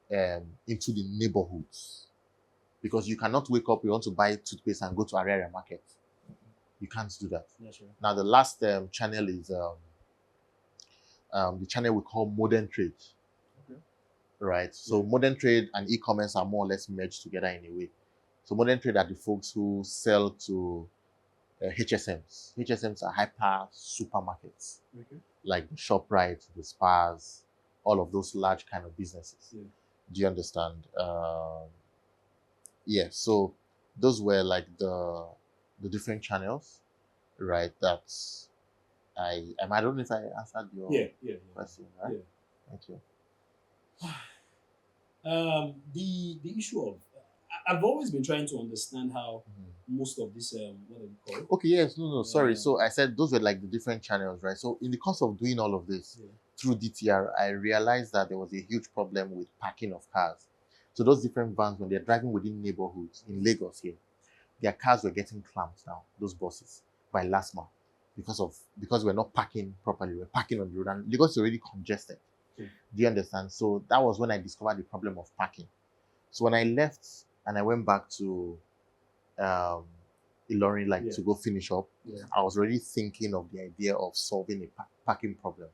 into the neighborhoods. Because you cannot wake up, you want to buy toothpaste and go to area market. You can't do that. That's right. Now the last channel is the channel we call modern trade. Okay. Right. So modern trade and e-commerce are more or less merged together in a way. So modern trade are the folks who sell to HSMs. HSMs are hyper supermarkets, Okay. like the ShopRite, the Spars, all of those large kind of businesses. Yeah. Do you understand? Yeah. So those were like the different channels, right? That's I don't know if I answered your Yeah. question, right? Yeah. Thank you. The issue of I've always been trying to understand how most of this what do you call it? Okay, yes, no, sorry. So I said those were like the different channels, right? So in the course of doing all of this through DTR, I realized that there was a huge problem with parking of cars. So those different vans, when they're driving within neighborhoods in Lagos here, their cars were getting clamped down, those buses, by last month because we're not parking properly. We're parking on the road, and Lagos is already congested. Do you understand? So that was when I discovered the problem of parking. So when I left and I went back to Ilorin, to go finish up, I was already thinking of the idea of solving a parking problem,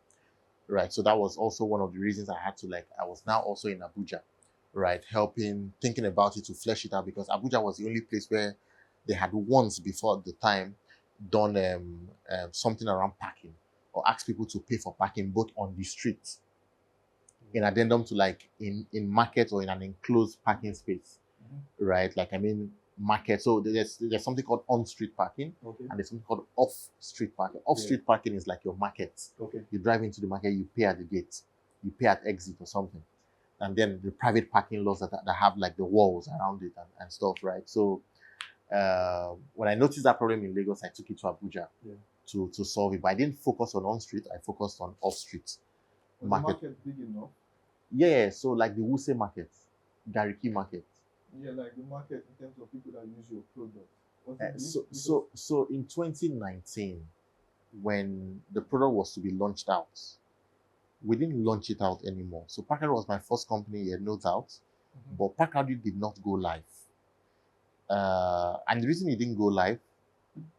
right? So that was also one of the reasons I had to I was now also in Abuja, right, thinking about it to flesh it out, because Abuja was the only place where they had once before the time done something around parking, or asked people to pay for parking both on the street, in addendum to in market or in an enclosed parking space, right? market. So there's something called on-street parking, Okay. and there's something called off-street parking. Off-street parking is like your market. Okay. You drive into the market, you pay at the gate, you pay at exit or something. And then the private parking lots that have like the walls around it and stuff, right? So when I noticed that problem in Lagos, I took it to Abuja to solve it. But I didn't focus on street, I focused on off-street Was market. the market big enough? Yeah, so like the Wuse market, Gariki market. Yeah, like the market in terms of people that use your product. Was it big? So in 2019, when the product was to be launched out, we didn't launch it out anymore. So Packard was my first company, yeah, no doubt, but Packard did not go live. And the reason it didn't go live,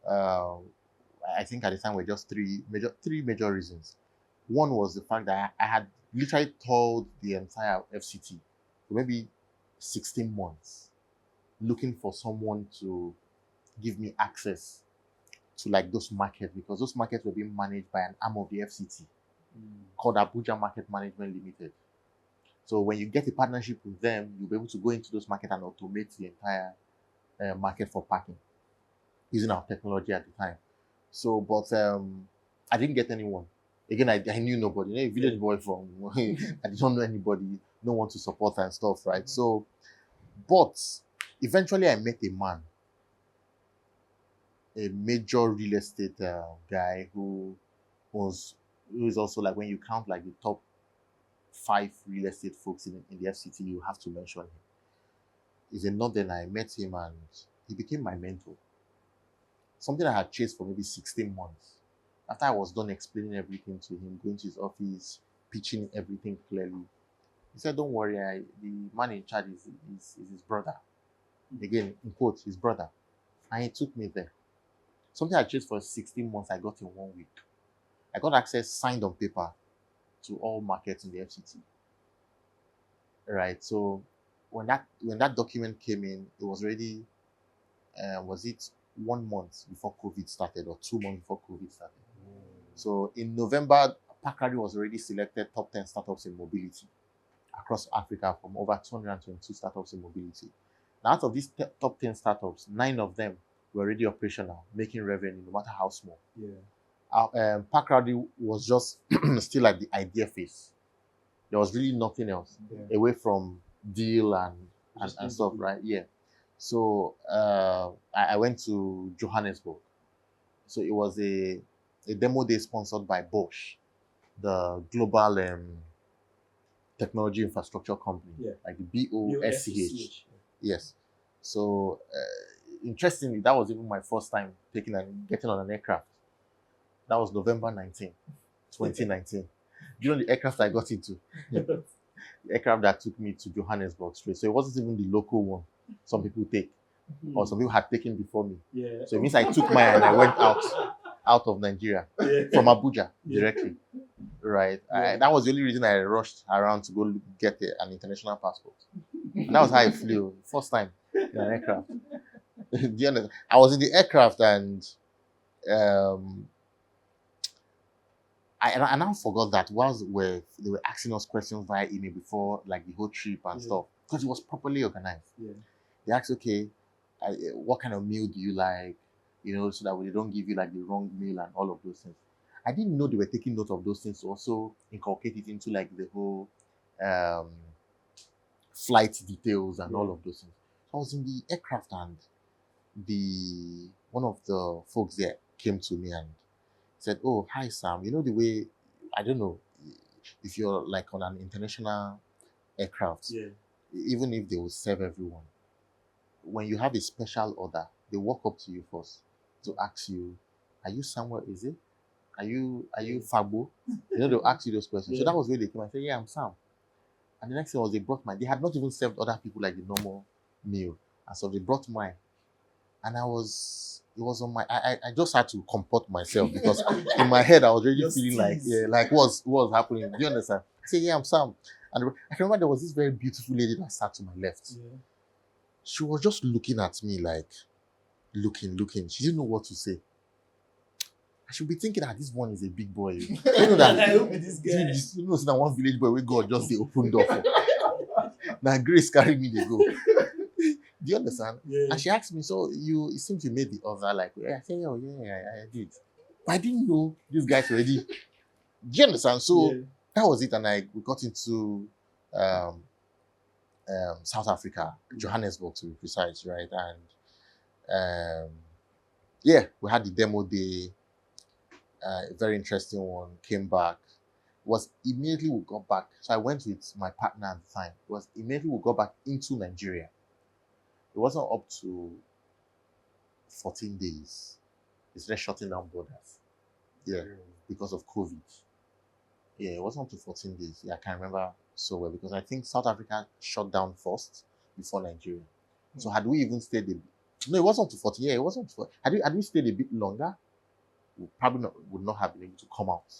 I think at the time were just three major reasons. One was the fact that I had literally told the entire FCT for maybe 16 months looking for someone to give me access to like those markets, because those markets were being managed by an arm of the FCT called Abuja Market Management Limited. So when you get a partnership with them, you'll be able to go into those markets and automate the entire market for parking using our technology at the time. So, but I didn't get anyone. Again, I knew nobody. You know, a village boy from, I didn't know anybody, no one to support and stuff, right? So, but eventually I met a man, a major real estate guy who is also like, when you count like the top 5 real estate folks in the FCT, you have to mention him. He's a northern. I met him and he became my mentor. Something I had chased for maybe 16 months. After I was done explaining everything to him, going to his office, pitching everything clearly, he said, "Don't worry, the man in charge is his brother." Again, in quotes, his brother. And he took me there. Something I chased for 16 months, I got in 1 week. I got access signed on paper to all markets in the FCT. Right. So when that document came in, it was already was it 1 month before COVID started or 2 months before COVID started. So in November, Packard was already selected top 10 startups in mobility across Africa from over 222 startups in mobility. Now, out of these top 10 startups, 9 of them were already operational, making revenue no matter how small. Yeah. Packard was just still at the idea phase. There was really nothing else away from deal and stuff, right? Yeah. So I went to Johannesburg. So it was a demo day sponsored by Bosch, the global technology infrastructure company, like the BOSCH. Yes. So interestingly, that was even my first time getting on an aircraft. That was November 19, 2019. Do you know the aircraft I got into? The aircraft that took me to Johannesburg straight. So it wasn't even the local one some people take, or some people had taken before me. Yeah. So it means I took mine and I went out of Nigeria from Abuja directly. Right. That was the only reason I rushed around to go get an international passport. And that was how I flew first time in an aircraft. Do you understand? I was in the aircraft and I now forgot that they were asking us questions via email before like the whole trip and stuff, because it was properly organized. They asked, okay, what kind of meal do you like? You know, so that they don't give you like the wrong meal and all of those things. I didn't know they were taking note of those things to also inculcate it into like the whole flight details and all of those things. So I was in the aircraft and one of the folks there came to me and said, "Oh, hi Sam, you know the way, I don't know if you're like on an international aircraft, even if they will serve everyone, when you have a special order, they walk up to you first to ask you, are you somewhere? Is it? Are you Fabo?" You know, they'll ask you those questions. So that was where they came. I said, "Yeah, I'm Sam." And the next thing was they brought mine. They had not even served other people like the normal meal. And so they brought mine. And it was on my, I just had to comport myself because in my head I was really feeling like what's happening. Do you understand? I said, "Yeah, I'm Sam." And I remember there was this very beautiful lady that sat to my left. She was just looking at me like, looking. She didn't know what to say. I should be thinking that this one is a big boy. You know that I hope this guy. You know, so that one village boy we God just the open door for. Now Grace carry me, they go. Do you understand? Yeah. And she asked me, so it seems you made the other, like, I said, oh yeah, I did. But I didn't know these guys already. Do you understand? So Yeah. that was it, and we got into um, South Africa, Johannesburg to be precise, right? And yeah, we had the demo day, a very interesting one, came back. Was immediately we got back. So I went with my partner at the time. It was immediately we got back into Nigeria. It wasn't up to 14 days. It's just shutting down borders. Yeah, because of COVID. Yeah, it wasn't up to 14 days. Yeah, I can remember so well because I think South Africa shut down first before Nigeria. So had we even stayed no, it wasn't up to 14. Yeah, it wasn't. Had we stayed a bit longer, we probably would not have been able to come out.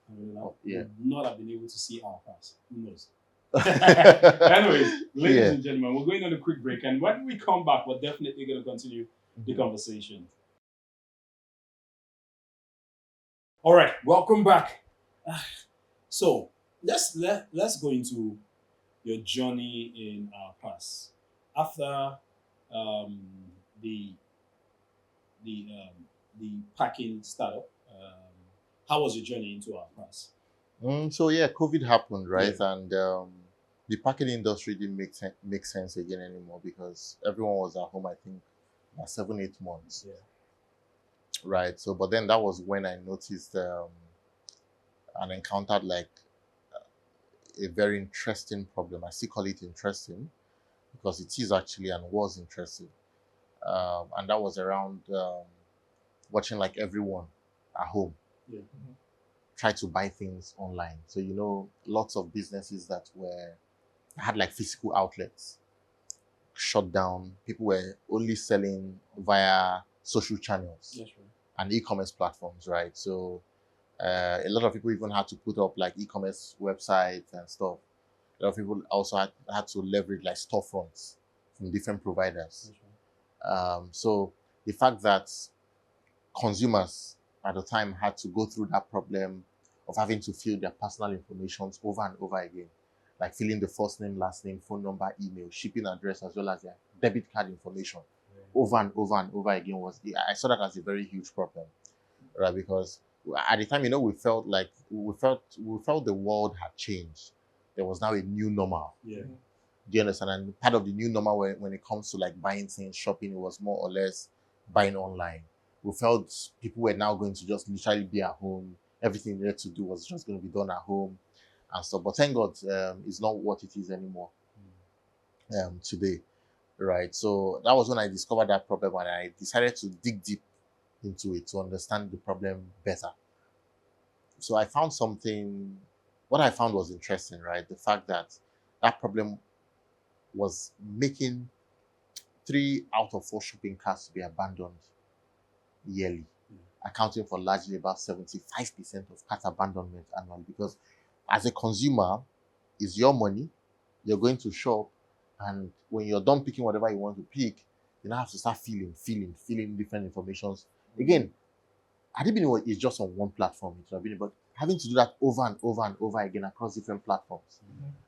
Yeah. Yeah. Not have been able to see OurPass. Who knows? Anyways, ladies Yeah. and gentlemen, we're going on a quick break, and when we come back, we're definitely going to continue the conversation. All right, welcome back. So let's go into your journey in OurPass after um, the the packing startup. How was your journey into OurPass? So yeah, COVID happened, right? And the packaging industry didn't make sense again anymore because everyone was at home. I think about 7-8 months, Yeah. right? So, but then that was when I noticed and encountered like a very interesting problem. I still call it interesting because it is actually and was interesting, and that was around watching like everyone at home. Yeah. Try to buy things online. So lots of businesses that had like physical outlets shut down. People were only selling via social channels That's right. and e-commerce platforms, right? So a lot of people even had to put up like e-commerce websites and stuff. A lot of people also had to leverage like storefronts from different providers. That's right. So the fact that consumers at the time had to go through that problem of having to fill their personal information over and over again, like filling the first name, last name, phone number, email, shipping address, as well as their debit card information over and over and over again I saw that as a very huge problem, right? Because at the time, we felt the world had changed. There was now a new normal. Yeah. Do you understand? And part of the new normal when it comes to like buying things, shopping, it was more or less buying online. We felt people were now going to just literally be at home. Everything they had to do was just going to be done at home and stuff. But thank God, it's not what it is anymore today, right? So that was when I discovered that problem and I decided to dig deep into it to understand the problem better. So I found what I found was interesting, right? The fact that that problem was making 3 out of 4 shopping carts to be abandoned yearly, accounting for largely about 75% of cart abandonment annually. Because as a consumer, it's your money, you're going to shop, and when you're done picking whatever you want to pick, you now have to start filling different informations. Again, I didn't know it's just on one platform, but having to do that over and over and over again across different platforms,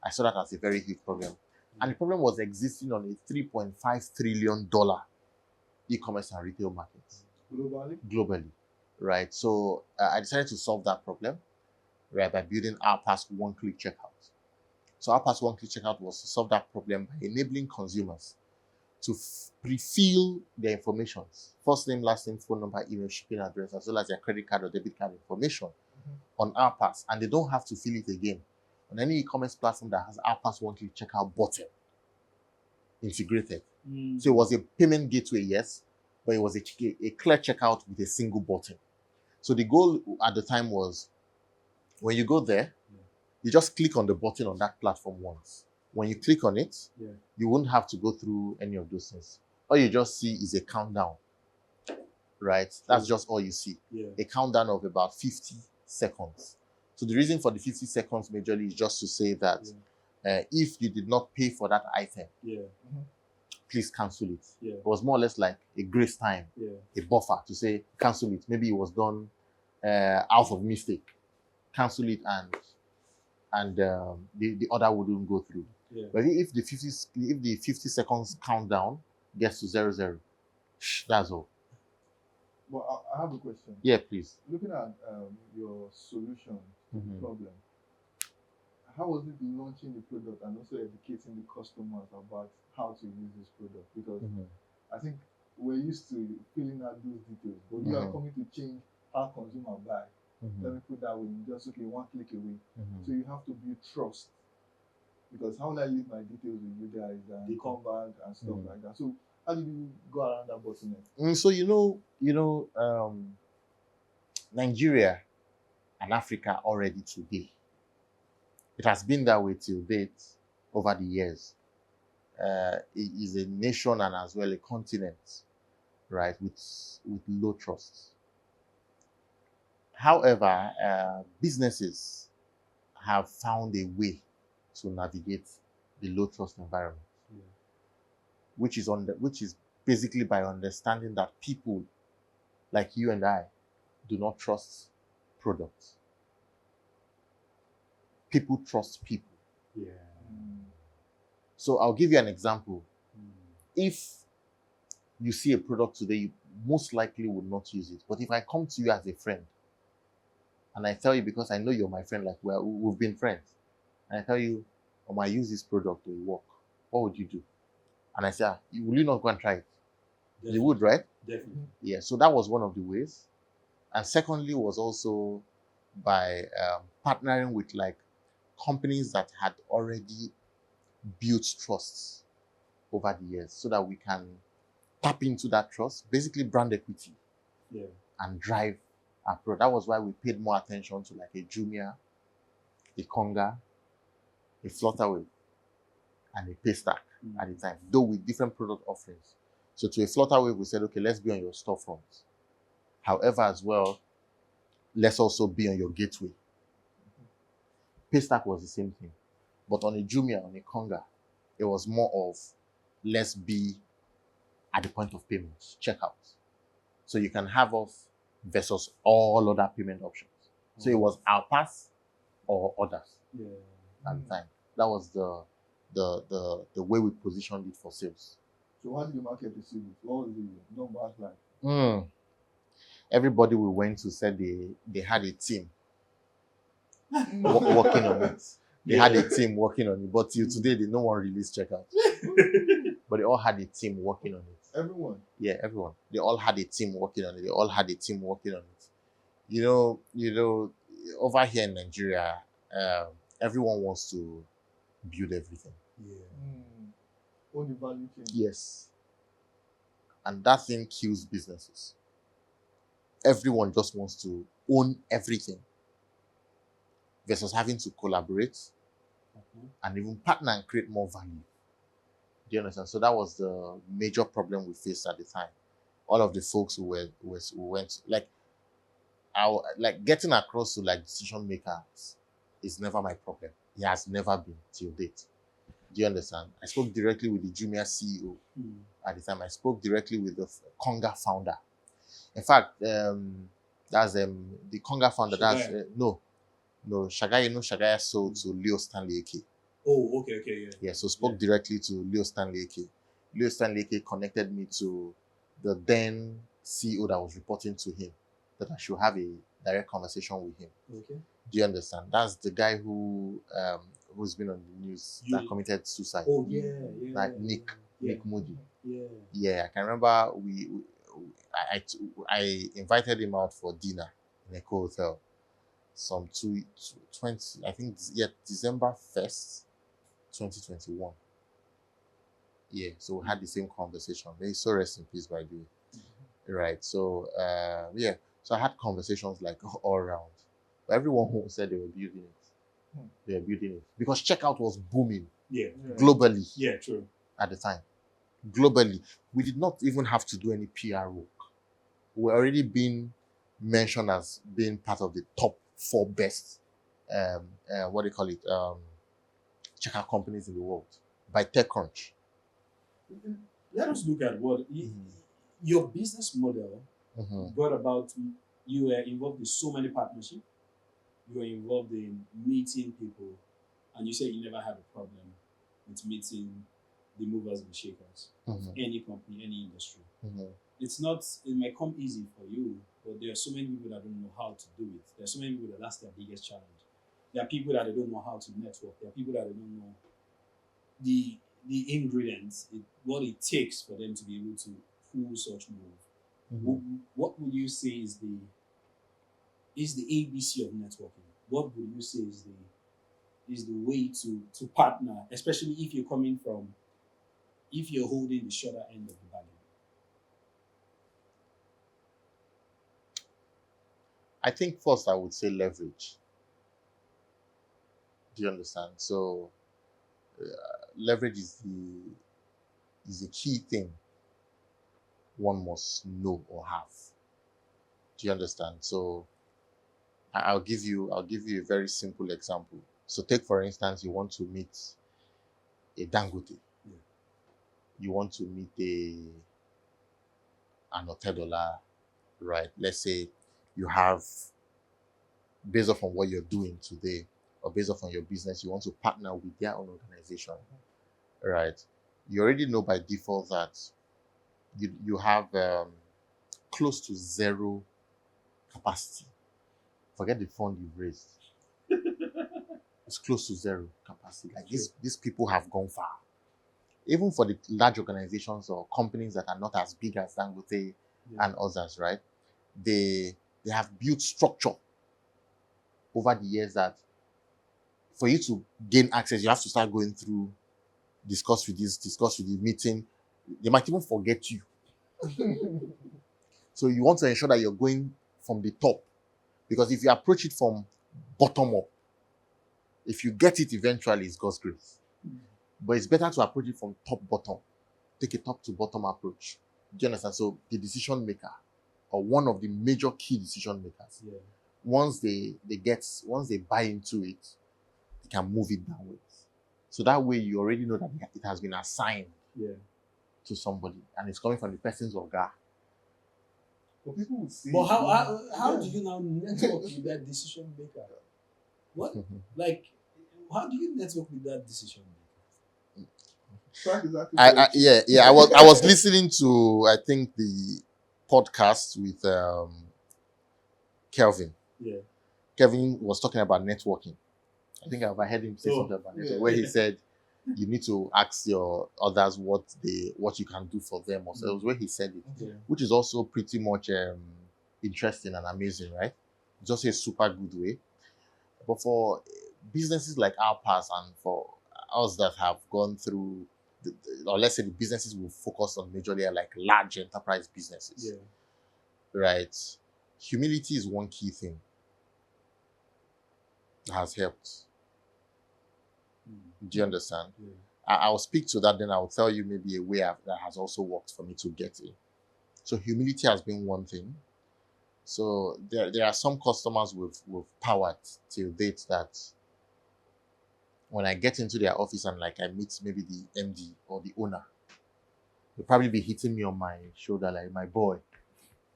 I saw that as a very huge problem. And the problem was existing on a $3.5 trillion e-commerce and retail market. Globally, right? So I decided to solve that problem, right, by building OurPass one-click checkout. So OurPass one-click checkout was to solve that problem by enabling consumers to pre-fill their information, first name, last name, phone number, email, shipping address, as well as their credit card or debit card information on OurPass, and they don't have to fill it again on any e-commerce platform that has OurPass one-click checkout button integrated. So it was a payment gateway, yes, but it was a clear checkout with a single button. So the goal at the time was when you go there, you just click on the button on that platform once. When you click on it, you won't have to go through any of those things. All you just see is a countdown, right? That's just all you see. A countdown of about 50 seconds. So the reason for the 50 seconds majorly is just to say that if you did not pay for that item, please cancel it. It was more or less like a grace time, a buffer to say cancel it. Maybe it was done out of mistake. Cancel it and the order wouldn't go through. But if the 50 seconds countdown gets to 0-0. That's all. But I have a question. Yeah, please. Looking at your solution to the Mhm. problem, how was it launching the product and also educating the customers about how to use this product? Because Mhm. I think we're used to filling out those details, but you are Mhm. coming to change how consumers buy. Let Mhm. me put that way, just okay, one click away. Mhm. So you have to build trust. Because how will I leave my details with you guys and Data. come back and stuff Mhm. like that? So how did you go around that bottleneck? So Nigeria and Africa already today. It has been that way till date over the years. It is a nation and as well a continent, right, with low trust. However, businesses have found a way to navigate the low trust environment, Yeah. which is basically by understanding that people like you and I do not trust products. People trust people. Yeah. So I'll give you an example. Mm. If you see a product today, you most likely would not use it. But if I come to you as a friend and I tell you, because I know you're my friend, like we've been friends, and I tell you, I use this product to work, what would you do? And I say, will you not go and try it? You would, right? Definitely. Yeah. So that was one of the ways. And secondly was also by partnering with like companies that had already built trusts over the years so that we can tap into that trust, basically brand equity, Yeah. and drive our product. That was why we paid more attention to like a Jumia, a Conga, a Flutterwave, and a Paystack at the time, though with different product offerings. So to a Flutterwave, we said, okay, let's be on your storefront. However, as well, let's also be on your gateway. Paystack was the same thing. But on a Jumia, on a Conga, it was more of let's be at the point of payment, checkout. So you can have us versus all other payment options. So it was OurPass or others Yeah. at the time. That was the way we positioned it for sales. So how did the market receive it? What was the numbers like? Everybody we went to said they had a team working on it. They had a team working on it, but till today, no one released checkout. But they all had a team working on it. Everyone. Yeah, everyone. They all had a team working on it. They all had a team working on it. You know, over here in Nigeria, everyone wants to build everything. Yeah. Own the value chain. Yes. And that thing kills businesses. Everyone just wants to own everything versus having to collaborate and even partner and create more value. Do you understand? So that was the major problem we faced at the time. All of the folks who went like getting across to like decision makers is never my problem. It has never been till date. Do you understand? I spoke directly with the Jumia CEO at the time. I spoke directly with the Conga founder. In fact, that's the Conga founder. That's no, Shagaya. No, Shagaya sold to Leo Stanley AK. Oh, okay, yeah. Yeah, so spoke directly to Leo Stanley AK. Leo Stanley AK connected me to the then CEO that was reporting to him, that I should have a direct conversation with him. Okay. Do you understand? That's the guy who's been on the news that committed suicide. Oh yeah. Like Nick Moody. Yeah. Yeah, I can remember I invited him out for dinner in a hotel. Some 20, I think, December 1st, 2021. Yeah, so we had the same conversation. May so rest in peace, by the way. Right. So yeah. So I had conversations like all around. But everyone who said they were building it. They were building it. Because checkout was booming. Yeah. Globally. Yeah, true. At the time. Globally. We did not even have to do any PR work. We were already being mentioned as being part of the top 4 best what do you call it? Checkout companies in the world by TechCrunch. Let us look at what your business model brought about. You were involved in so many partnerships. You were involved in meeting people, and you said you never had a problem with meeting the movers and shakers of Mhm. any company, any industry. Mhm. It's not, it might come easy for you, but there are so many people that don't know how to do it. There are so many people that that's their biggest challenge. There are people that they don't know how to network. There are people that they don't know the ingredients, what it takes for them to be able to pull such move. What would you say is the ABC of networking? What would you say is the way to partner, especially if you're coming from, if you're holding the shorter end of the bargain? I think first I would say leverage. Do you understand? So leverage is the key thing one must know or have. Do you understand? So I'll give you a very simple example. So take for instance, you want to meet a Dangote. Yeah. You want to meet an Otedola, right? Let's say you have, based off on what you're doing today or based off on your business, you want to partner with their own organization, right? You already know by default that you have close to zero capacity. Forget the fund you've raised. It's close to zero capacity. Like these people have gone far. Even for the large organizations or companies that are not as big as Dangote and others, right? They have built structure over the years that for you to gain access, you have to start going through, discuss with this, discuss with the meeting. They might even forget you. So you want to ensure that you're going from the top. Because if you approach it from bottom up, if you get it eventually, it's God's grace. But it's better to approach it from top bottom. Take a top to bottom approach. Do you understand? So the decision maker, or one of the major key decision makers, once they buy into it, they can move it downwards. So that way you already know that it has been assigned to somebody and it's coming from the person's organ. But people would say, But how do you now network with that decision maker? What? Like, how do you network with that decision maker? Frank is actually I was listening to, I think, the podcast with Kelvin. Yeah. Kevin was talking about networking. I think I've heard him say something about networking, where he said you need to ask your others what you can do for them. Or so it was where he said it, which is also pretty much interesting and amazing, right? Just a super good way. But for businesses like OurPass and for us that have gone through, or let's say the businesses will focus on majorly like large enterprise businesses, right? Humility is one key thing that has helped. Do you understand? I'll speak to that, then I'll tell you maybe a way that has also worked for me to get it. So humility has been one thing. So there are some customers with power till date that when I get into their office and like I meet maybe the MD or the owner, they'll probably be hitting me on my shoulder like, my boy,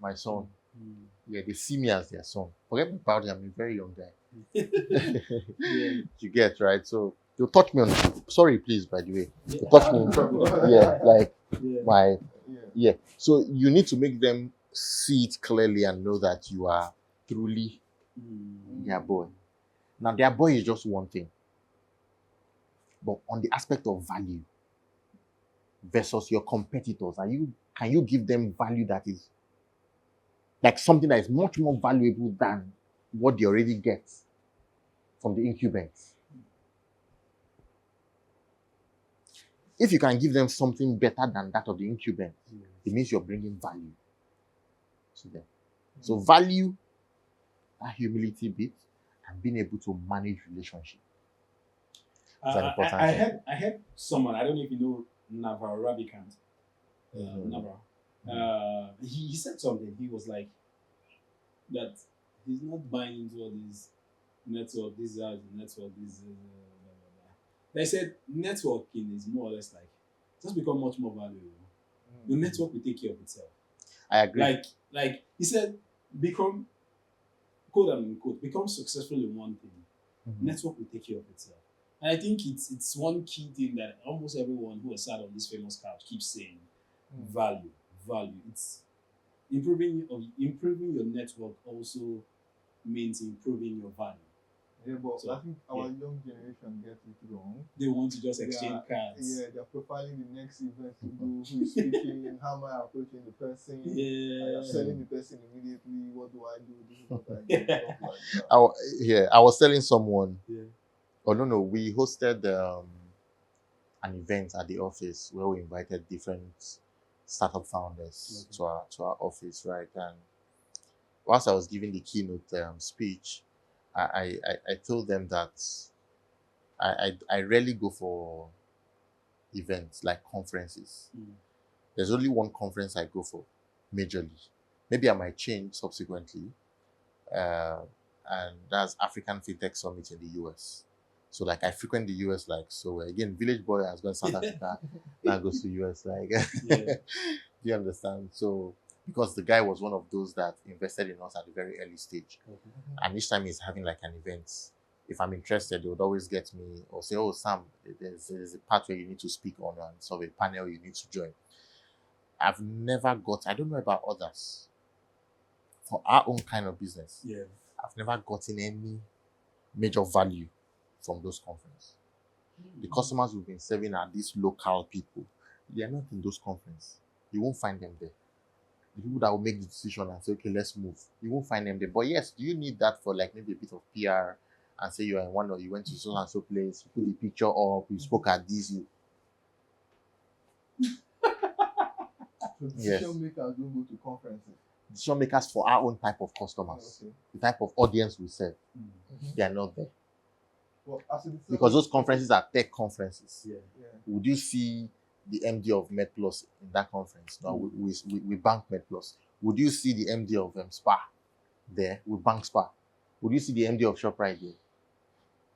my son. Yeah, they see me as their son. Forget about it, I'm a very young guy. You get, right? So they'll touch me on, sorry please, by the way. They'll touch me, my, So you need to make them see it clearly and know that you are truly their boy. Now their boy is just one thing. But on the aspect of value versus your competitors, can you give them value that is like something that is much more valuable than what they already get from the incumbents? If you can give them something better than that of the incumbent, it means you're bringing value to them. So value, that humility bit, and being able to manage relationship. I had someone, I don't know if you know Navarro Ravikant. Navarro. He said something. He was like that he's not buying into all these network, this network, this blah, blah, blah. They said networking is more or less like just become much more valuable. The network will take care of itself. I agree. Like he said, become quote unquote, become successful in one thing. Network will take care of itself. And I think it's one key thing that almost everyone who has sat on this famous couch keeps saying: value, value. It's improving your network also means improving your value. Yeah, but So, I think our yeah. young generation gets it wrong. They want to just They exchange are, cards. yeah, they're profiling the next event to do, who is speaking, how am I approaching the person, and you're selling the person immediately, what do I do, this is what I do, stuff like that. I was telling someone, Yeah. oh no, we hosted an event at the office where we invited different startup founders to our office, right? And whilst I was giving the keynote speech, I told them that I rarely go for events like conferences. There's only one conference I go for, majorly. Maybe I might change subsequently, uh, and that's African Fintech Summit in the US. So like I frequent the US like so. Again, Village Boy has gone to South Africa, now goes to US. Like, Yeah. do you understand? So because the guy was one of those that invested in us at a very early stage, and each time he's having like an event, if I'm interested, they would always get me or say, "Oh, Sam, there's a part where you need to speak on and sort of a panel you need to join." I've never got. I don't know about others. For our own kind of business, Yeah. I've never gotten any major value from those conferences. The customers we've been serving are these local people. They are not in those conferences. You won't find them there. The people that will make the decision and say, okay, let's move. You won't find them there. But yes, do you need that for like maybe a bit of PR and say you are in one or you went to so and so place, you put the picture up, you spoke at this, you So Yes. decision makers don't go to conferences. decision makers for our own type of customers, Okay. the type of audience we serve, Mhm. they are not there. Well, as a decision Because those maker- conferences are tech conferences. Yeah. Yeah. Would you see the MD of MedPlus in that conference? No, we bank MedPlus. Would you see the MD of Spa there? We bank Spa. Would you see the MD of ShopRite there?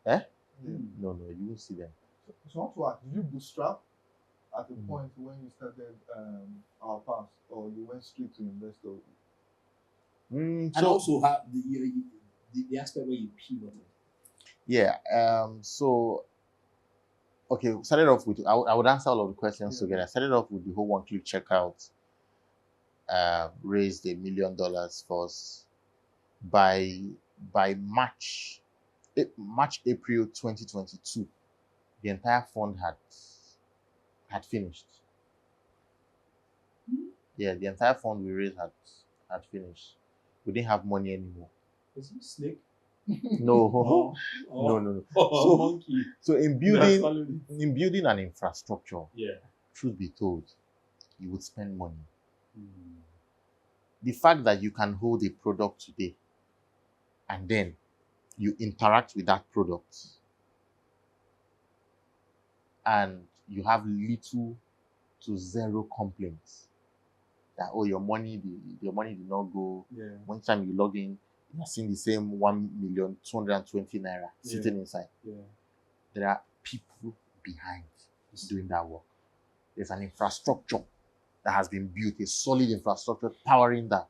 Yeah. No, you won't see them. So I want to ask, did you bootstrap at the Mm. point when you started OurPass, or you went straight to investor? And So also have the aspect where you pivoted. yeah, so okay, started off with I would answer all of the questions Yeah. together. I started off with the whole one-click checkout. Raised $1 million for us by March, April 2022. The entire fund had finished. Yeah, the entire fund we raised had finished. We didn't have money anymore. Was you snake? No, Oh, no. Oh, So- monkey. So in That's followed it. building an infrastructure, Yeah. truth be told, you would spend money. The fact that you can hold a product today and then you interact with that product and you have little to zero complaints that your money did not go. Yeah. One time you log in, you are seeing the same 1,220,000 naira sitting inside. Yeah. There are people behind doing that work. There's an infrastructure that has been built, a solid infrastructure powering that.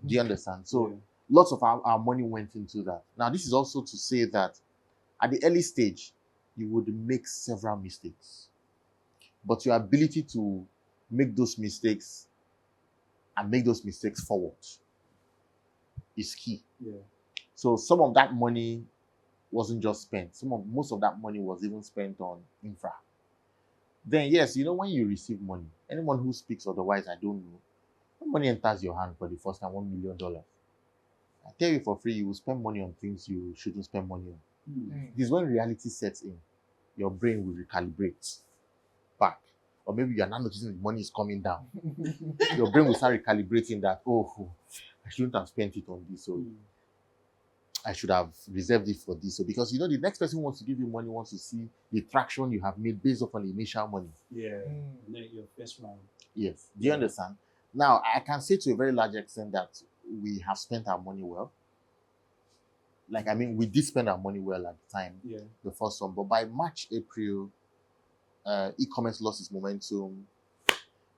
Do you understand? So lots of our money went into that. Now, this is also to say that at the early stage, you would make several mistakes. But your ability to make those mistakes and make those mistakes forward is key. Yeah. So some of that money wasn't just spent. Most of that money was even spent on infra. Then yes, when you receive money, anyone who speaks otherwise, I don't know. When money enters your hand for the first time, $1 million. I tell you for free, you will spend money on things you shouldn't spend money on. This is when reality sets in. Your brain will recalibrate back. Or maybe you are not noticing the money is coming down. Your brain will start recalibrating that, I shouldn't have spent it on this. So I should have reserved it for this. So because the next person who wants to give you money wants to see the traction you have made based off on the initial money. Yeah. Your first round. Yes. Do you understand? Now, I can say to a very large extent that we have spent our money well. We did spend our money well at the time, the first one. But by March, April, e-commerce lost its momentum.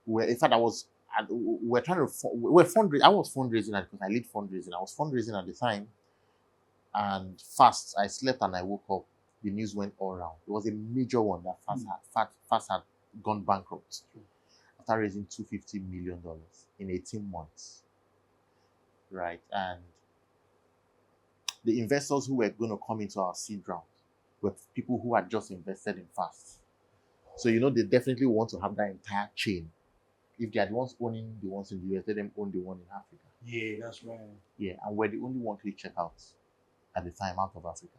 In fact, we're trying to, we're fundraising. I was fundraising because I lead fundraising. I was fundraising at the time. And fast, I slept and I woke up the news went all around. It was a major one that Fast had gone bankrupt after raising $250 million in 18 months. Right. And the investors who were going to come into our seed round were people who had just invested in Fast. So, they definitely want to have that entire chain. If they are the ones owning the ones in the US, let them own the one in Africa. Yeah, that's right. Yeah, and we're the only one to check out at the time out of Africa.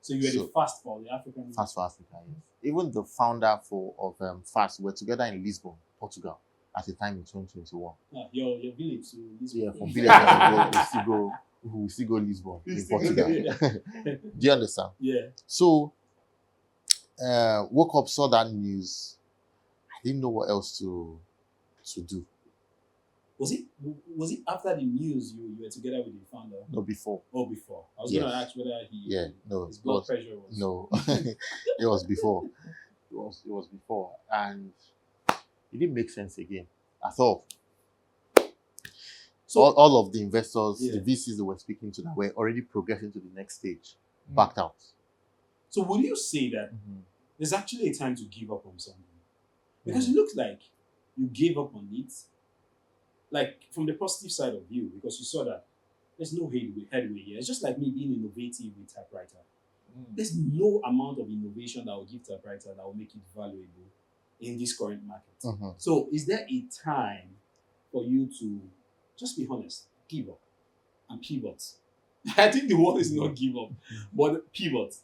So you were the first for the African. Fast for Africa, yes. Even the founder of Fast were together in Lisbon, Portugal, at the time in 2021. Your village, so Lisbon. Yeah, from village we still go Lisbon in Portugal. Do you understand? Yeah. So woke up, saw that news. I didn't know what else to do. Was it after the news you were together with the founder? No, before. Oh, before. I was Yes. gonna ask whether his blood pressure was. No, it was before. It was before, and it didn't make sense again at all. So all of the investors, the VCs that were speaking to, that were already progressing to the next stage, backed out. So would you say that there's actually a time to give up on something? Because it looks like you gave up on it, like from the positive side of you, because you saw that there's no headway here. It's just like me being innovative with typewriter. There's no amount of innovation that will give typewriter that will make it valuable in this current market. So is there a time for you to just be honest, give up and pivot? I think the word is not give up, but pivot.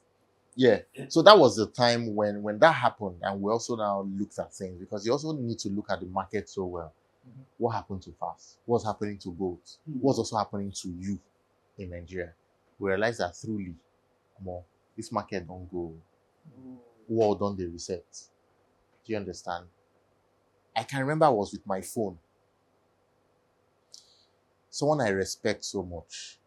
Yeah. So that was the time when that happened, and we also now looked at things, because you also need to look at the market so well. What happened to Fast? What's happening to Gold? What's also happening to you in Nigeria? We realized that truly, this market don't go. World done the reset. Do you understand? I can remember I was with my phone. Someone I respect so much.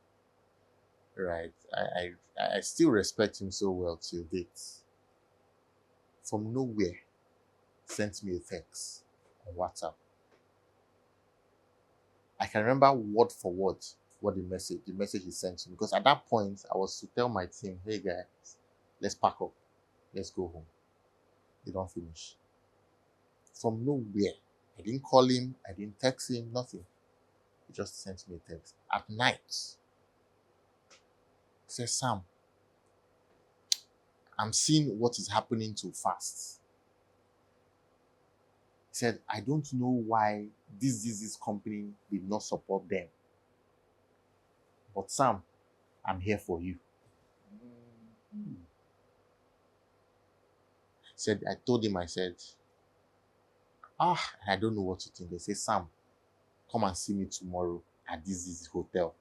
Right. I still respect him so well till date. From nowhere, sent me a text on WhatsApp. I can remember word for word what the message he sent to me, because at that point I was to tell my team, hey guys, let's pack up, let's go home. They don't finish. From nowhere, I didn't call him, I didn't text him, nothing. He just sent me a text at night. He said, Sam, I'm seeing what is happening too fast. He said, I don't know why this company did not support them. But Sam, I'm here for you. He said, I told him, I said, I don't know what to think. They said, Sam, come and see me tomorrow at this hotel.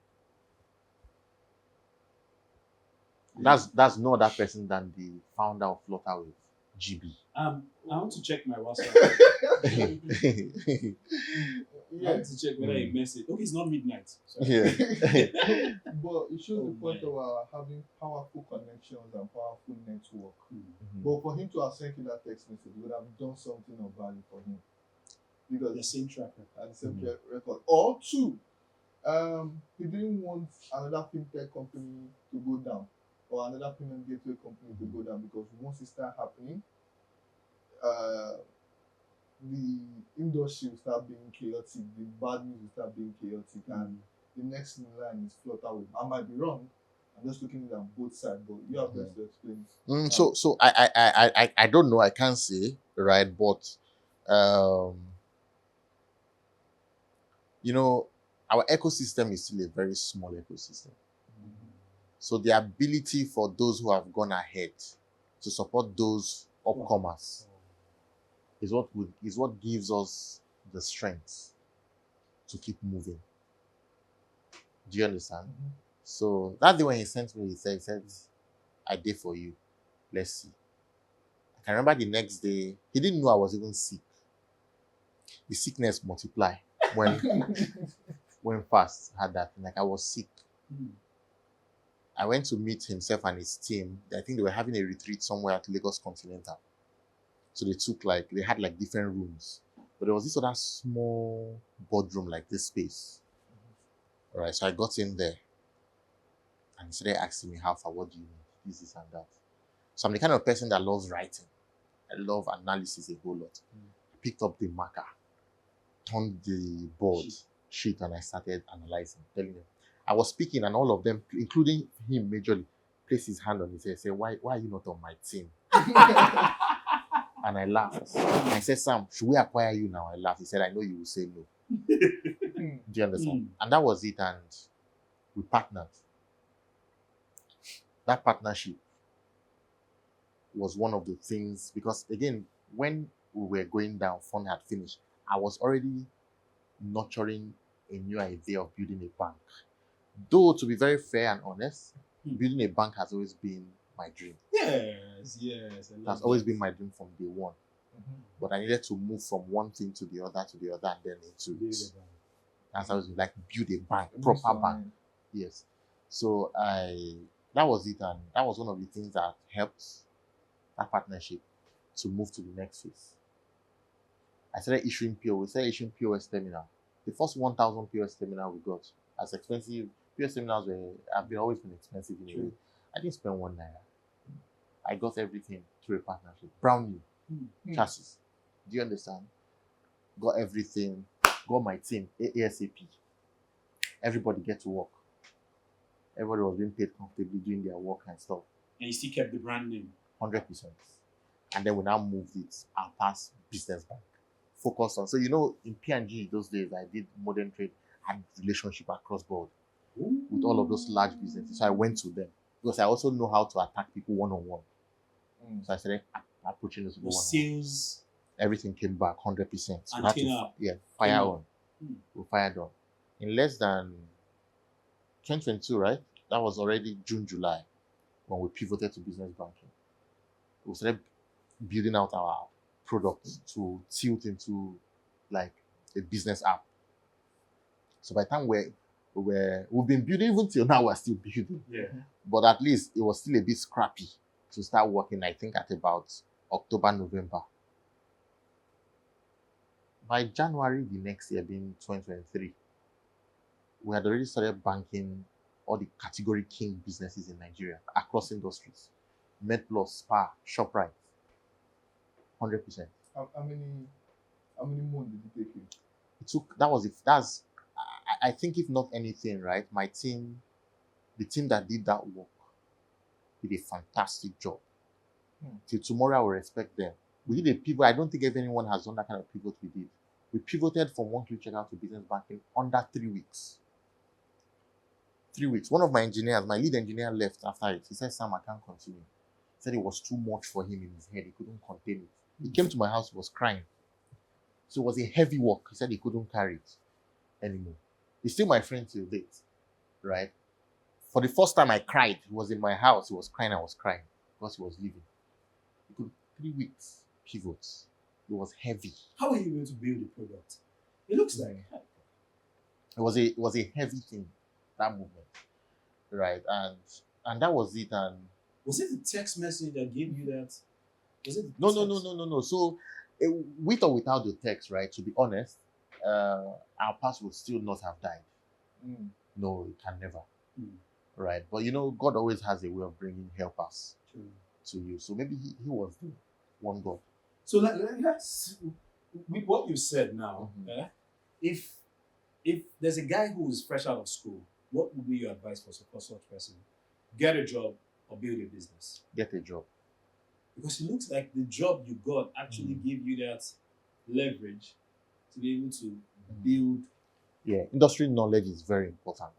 That's no other person than the founder of Flutterwave, GB. I want to check my WhatsApp. I want to check whether he messaged. Okay, it's not midnight. Sorry. Yeah. But it shows the point of having powerful connections and powerful network. But for him to have sent you that text message, you would have done something of value for him. Because the same track record. And the same track record. Or two, he didn't want another fintech company to go down, or another payment gateway company to go down, because once it starts happening, the industry will start being chaotic, the bad news will start being chaotic, and the next in line is Flutterwave. I might be wrong. I'm just looking at both sides, but you have best to explain. So I don't know. I can't say, right? But our ecosystem is still a very small ecosystem. So the ability for those who have gone ahead to support those upcomers is what gives us the strength to keep moving. Do you understand? So that's the way he sent me. He said, I did for you. Let's see. I can remember the next day, he didn't know I was even sick. The sickness multiplied when Fast had that. Like, I was sick. I went to meet himself and his team. I think they were having a retreat somewhere at Lagos Continental. So they had different rooms. But there was this other small boardroom, like this space. All right, so I got in there. And he started asking me, how far, what do you need? This and that. So I'm the kind of person that loves writing. I love analysis a whole lot. I picked up the marker, turned the board sheet, and I started analyzing, telling them. I was speaking, and all of them, including him majorly, placed his hand on his head, said, why are you not on my team? And I laughed. I said, Sam, should we acquire you now? I laughed. He said, I know you will say no. Do you understand? And that was it, and we partnered. That partnership was one of the things, because again, when we were going down, fund had finished, I was already nurturing a new idea of building a bank. Though, to be very fair and honest, building a bank has always been my dream. Yes. It has always been my dream from day one. But I needed to move from one thing to the other, and then into it. That's how it's like build a bank, proper bank. Yes. So that was it, and that was one of the things that helped that partnership to move to the next phase. I started issuing POS. We started issuing POS terminal. The first 1,000 POS terminal we got, as expensive, POS terminals have always been expensive in a way. I didn't spend 1 naira. I got everything through a partnership. Brand new chassis. Do you understand? Got everything. Got my team ASAP. Everybody get to work. Everybody was being paid comfortably doing their work and stuff. And you still kept the brand name. 100%. And then we now moved it OurPass Business Bank. Focused on, so in P&G those days, I did modern trade, had relationship across board with all of those large businesses. So I went to them because I also know how to attack people one-on-one. So I started approaching those people one-on-one. Sales. Everything came back 100%. So Antenna. fire on. We fired on. In less than 2022, right? That was already June, July when we pivoted to business banking. We started building out our products to tilt into like a business app. So by the time we've been building, even till now we're still building. Yeah. But at least it was still a bit scrappy to start working, I think at about October, November. By January the next year, being 2023, we had already started banking all the category king businesses in Nigeria across industries. MedPlus, Spa, ShopRite. 100%. How many months did it take you? I think if not anything, right, my team, the team that did that work, did a fantastic job. Till tomorrow I will respect them. We did a pivot. I don't think anyone has done that kind of pivot we did. We pivoted from one-click checkout to business banking under 3 weeks. 3 weeks. One of my engineers, my lead engineer, left after it. He said, Sam, I can't continue. He said it was too much for him in his head. He couldn't contain it. He came to my house, he was crying. So it was a heavy work. He said he couldn't carry it anymore. He's still my friend till date, right? For the first time I cried, he was in my house. He was crying, I was crying because he was leaving. He could 3 weeks pivots. It was heavy. How were you able to build the product? It looks like it was a heavy thing, that movement, right? And that was it. And was it the text message that gave you that? Was it no. So with or without the text, right? To be honest, OurPass would still not have died. No, it can never. Right? But God always has a way of bringing helpers to you. So maybe he was the one God. So let's, with what you said now, if there's a guy who is fresh out of school, what would be your advice for such person? Get a job or build a business? Get a job. Because it looks like the job you got actually gave you that leverage to be able to build. Yeah, industry knowledge is very important.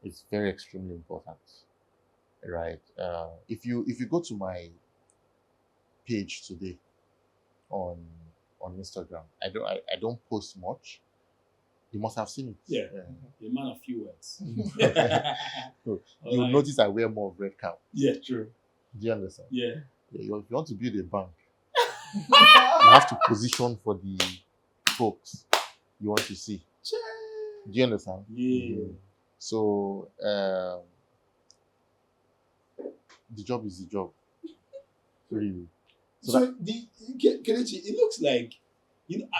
It's very extremely important, right? If you go to my page today on Instagram, I don't post much. You must have seen it. Yeah, you're a man of few words. You'll notice I wear more of red cap. Yeah, true. Do you understand? Yeah. If you want to build a bank, you have to position for the folks you want to see. Do you understand? Yeah. So the job is the job. Really. So Kelechi, it looks like,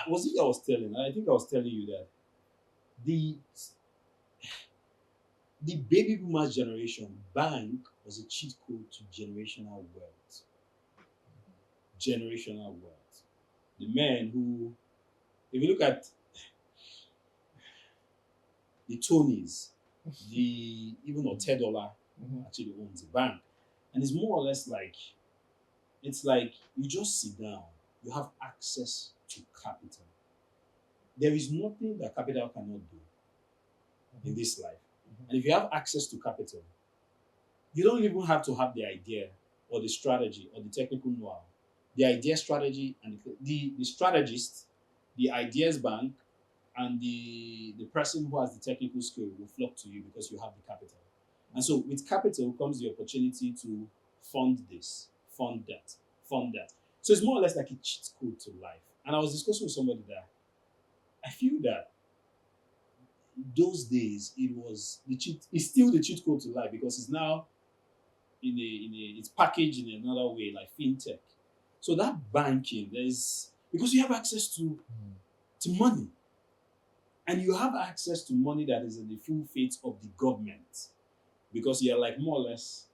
was it I was telling? I think I was telling you that the baby boomers generation bank was a cheat code to generational wealth. Generational wealth. The men who, if you look at the Tonys, the even Otedola actually owns a bank. And it's more or less like, it's like you just sit down, you have access to capital. There is nothing that capital cannot do in this life. And if you have access to capital, you don't even have to have the idea or the strategy or the technical know-how. The idea, strategy, and the strategist, the ideas bank, and the person who has the technical skill will flock to you because you have the capital. And so with capital comes the opportunity to fund this, fund that, fund that. So it's more or less like a cheat code to life. And I was discussing with somebody that I feel that those days it was the cheat, it's still the cheat code to life because it's now it's packaged in another way, like fintech. So that banking, there's because you have access to money. And you have access to money that is in the full faith of the government. Because you're like more or less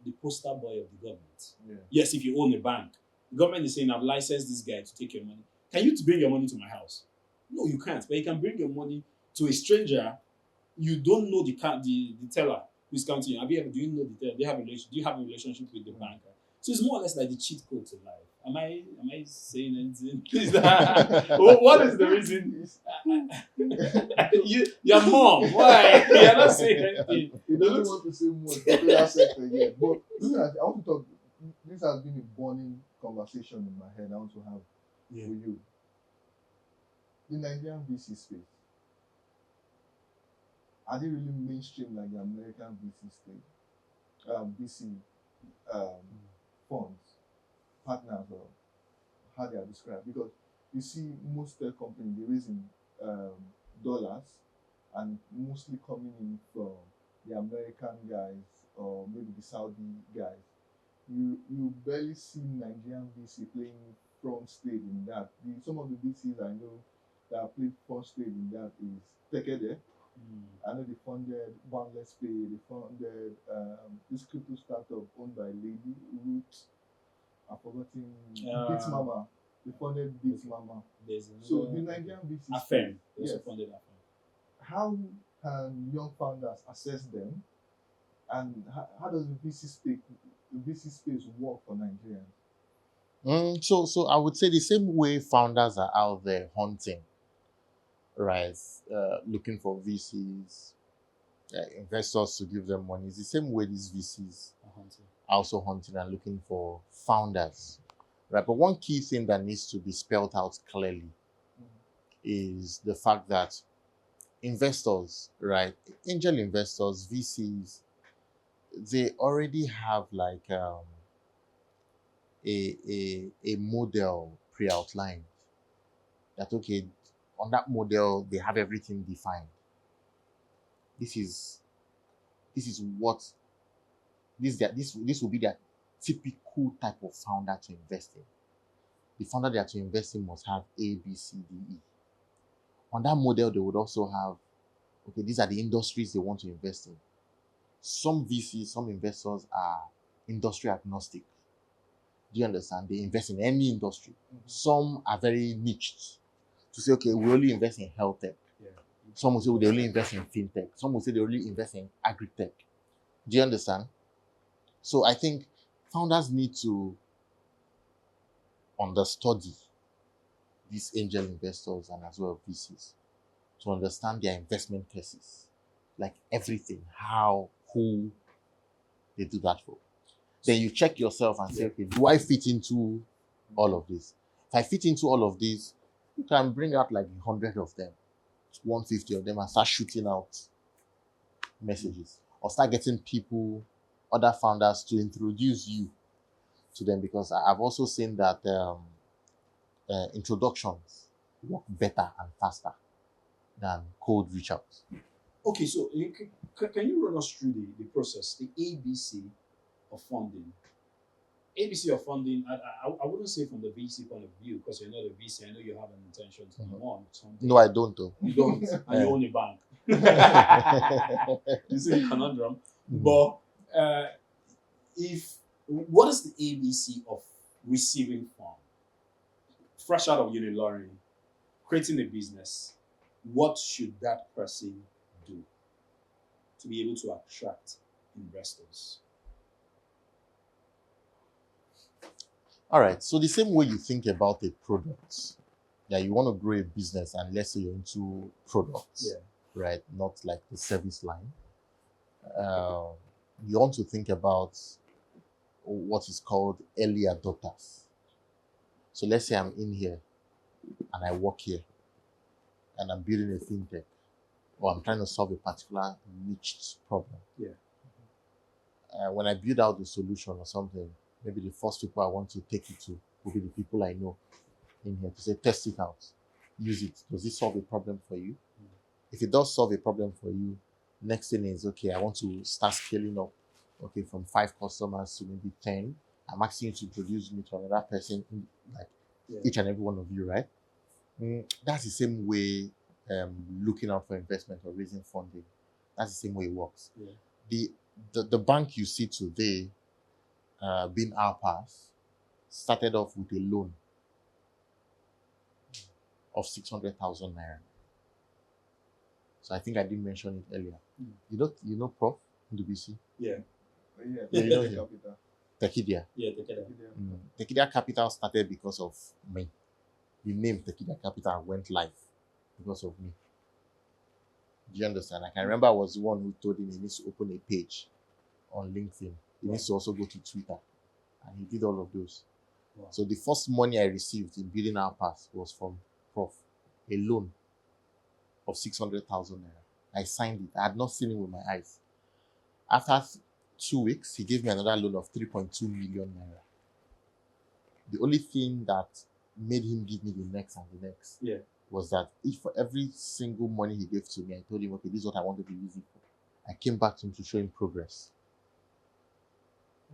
the poster boy of the government. Yeah. Yes, if you own a bank, the government is saying, I've licensed this guy to take your money. Can you bring your money to my house? No, you can't. But you can bring your money to a stranger. You don't know the teller who's counting. Do you know the teller? Do you have a relationship with the banker? So it's more or less like the cheat code to life. Am I saying anything? What is the reason? Your mom. Why? You're not saying anything. He doesn't want to say more into that sector yet. But I want to talk. This has been a burning conversation in my head. I want to have with you. The Nigerian VC space. Are they really mainstream like the American VC space? VC funds, partners, or how they are described? Because you see most tech companies, they're raising dollars and mostly coming in from the American guys or maybe the Saudi guys. You barely see Nigerian VC playing front stage in that. Some of the VCs I know that have played front stage in that is Tekede. I know they funded Boundless Pay, they funded this crypto startup owned by Lady Root. I've forgotten Beats Mama. They funded Beats Mama. So the Nigerian VC Affirm. They also funded Affirm. How can young founders assess them, and how does the VC space work for Nigerians? So I would say the same way founders are out there hunting, right? Looking for VCs, investors to give them money. It's the same way these VCs are also hunting and looking for founders, right? But one key thing that needs to be spelled out clearly is the fact that investors, right? Angel investors, VCs, they already have like a model pre-outlined. That okay, on that model they have everything defined. This will be their typical type of founder to invest in. The founder they are to invest in must have A, B, C, D, E. On that model, they would also have, okay, these are the industries they want to invest in. Some VCs, some investors are industry agnostic. Do you understand? They invest in any industry. Some are very niched to say, okay, we only invest in health tech. Some will say they only invest in fintech. Some will say they only invest in agri-tech. Do you understand? So I think founders need to understudy these angel investors and as well VCs to understand their investment thesis, like everything, how, who they do that for. Then you check yourself and say, okay, do I fit into all of this? If I fit into all of these, you can bring out like 100 of them, 150 of them, and start shooting out messages or start getting people, other founders to introduce you to them, because I've also seen that introductions work better and faster than cold reach out. Okay, so can you run us through the process, the ABC of funding? ABC of funding, I wouldn't say from the VC point of view, because you're not a VC. I know you have an intention to want something. No, I don't though. You don't, and you own a bank. You see the conundrum. But uh, if what is the ABC of receiving fund? Fresh out of uni learning, creating a business, what should that person do to be able to attract investors? All right. So the same way you think about a product, yeah, you want to grow a business, and let's say you're into products, Yeah. right? Not like the service line. Um, you want to think about what is called early adopters. So let's say I'm in here and I work here and I'm building a fintech, or I'm trying to solve a particular niche problem. Yeah. When I build out the solution or something, maybe the first people I want to take it to will be the people I know in here to say, test it out, use it. Does it solve a problem for you? If it does solve a problem for you, next thing is, okay, I want to start scaling up. Okay, from 5 customers to maybe 10. I'm asking you to introduce me to another person, like Yeah. each and every one of you, right? That's the same way looking out for investment or raising funding. That's the same way it works. Yeah. The bank you see today, being OurPass, started off with a loan of 600,000 naira. So I think I didn't mention it earlier. You know Prof in the BC? Yeah. Yeah, Yeah, you know capital. Tekidia. Yeah, take it out. Tekidia Capital started because of me. The name Tekidia Capital went live because of me. Do you understand? I can remember I was the one who told him he needs to open a page on LinkedIn. He needs to also go to Twitter. And he did all of those. Wow. So the first money I received in building OurPass was from Prof. A loan of 600,000 naira. I signed it. I had not seen it with my eyes. After 2 weeks, he gave me another loan of 3.2 million naira. The only thing that made him give me the next and the next Yeah. was that if for every single money he gave to me, I told him, okay, this is what I want to be using for. I came back to him to show him progress.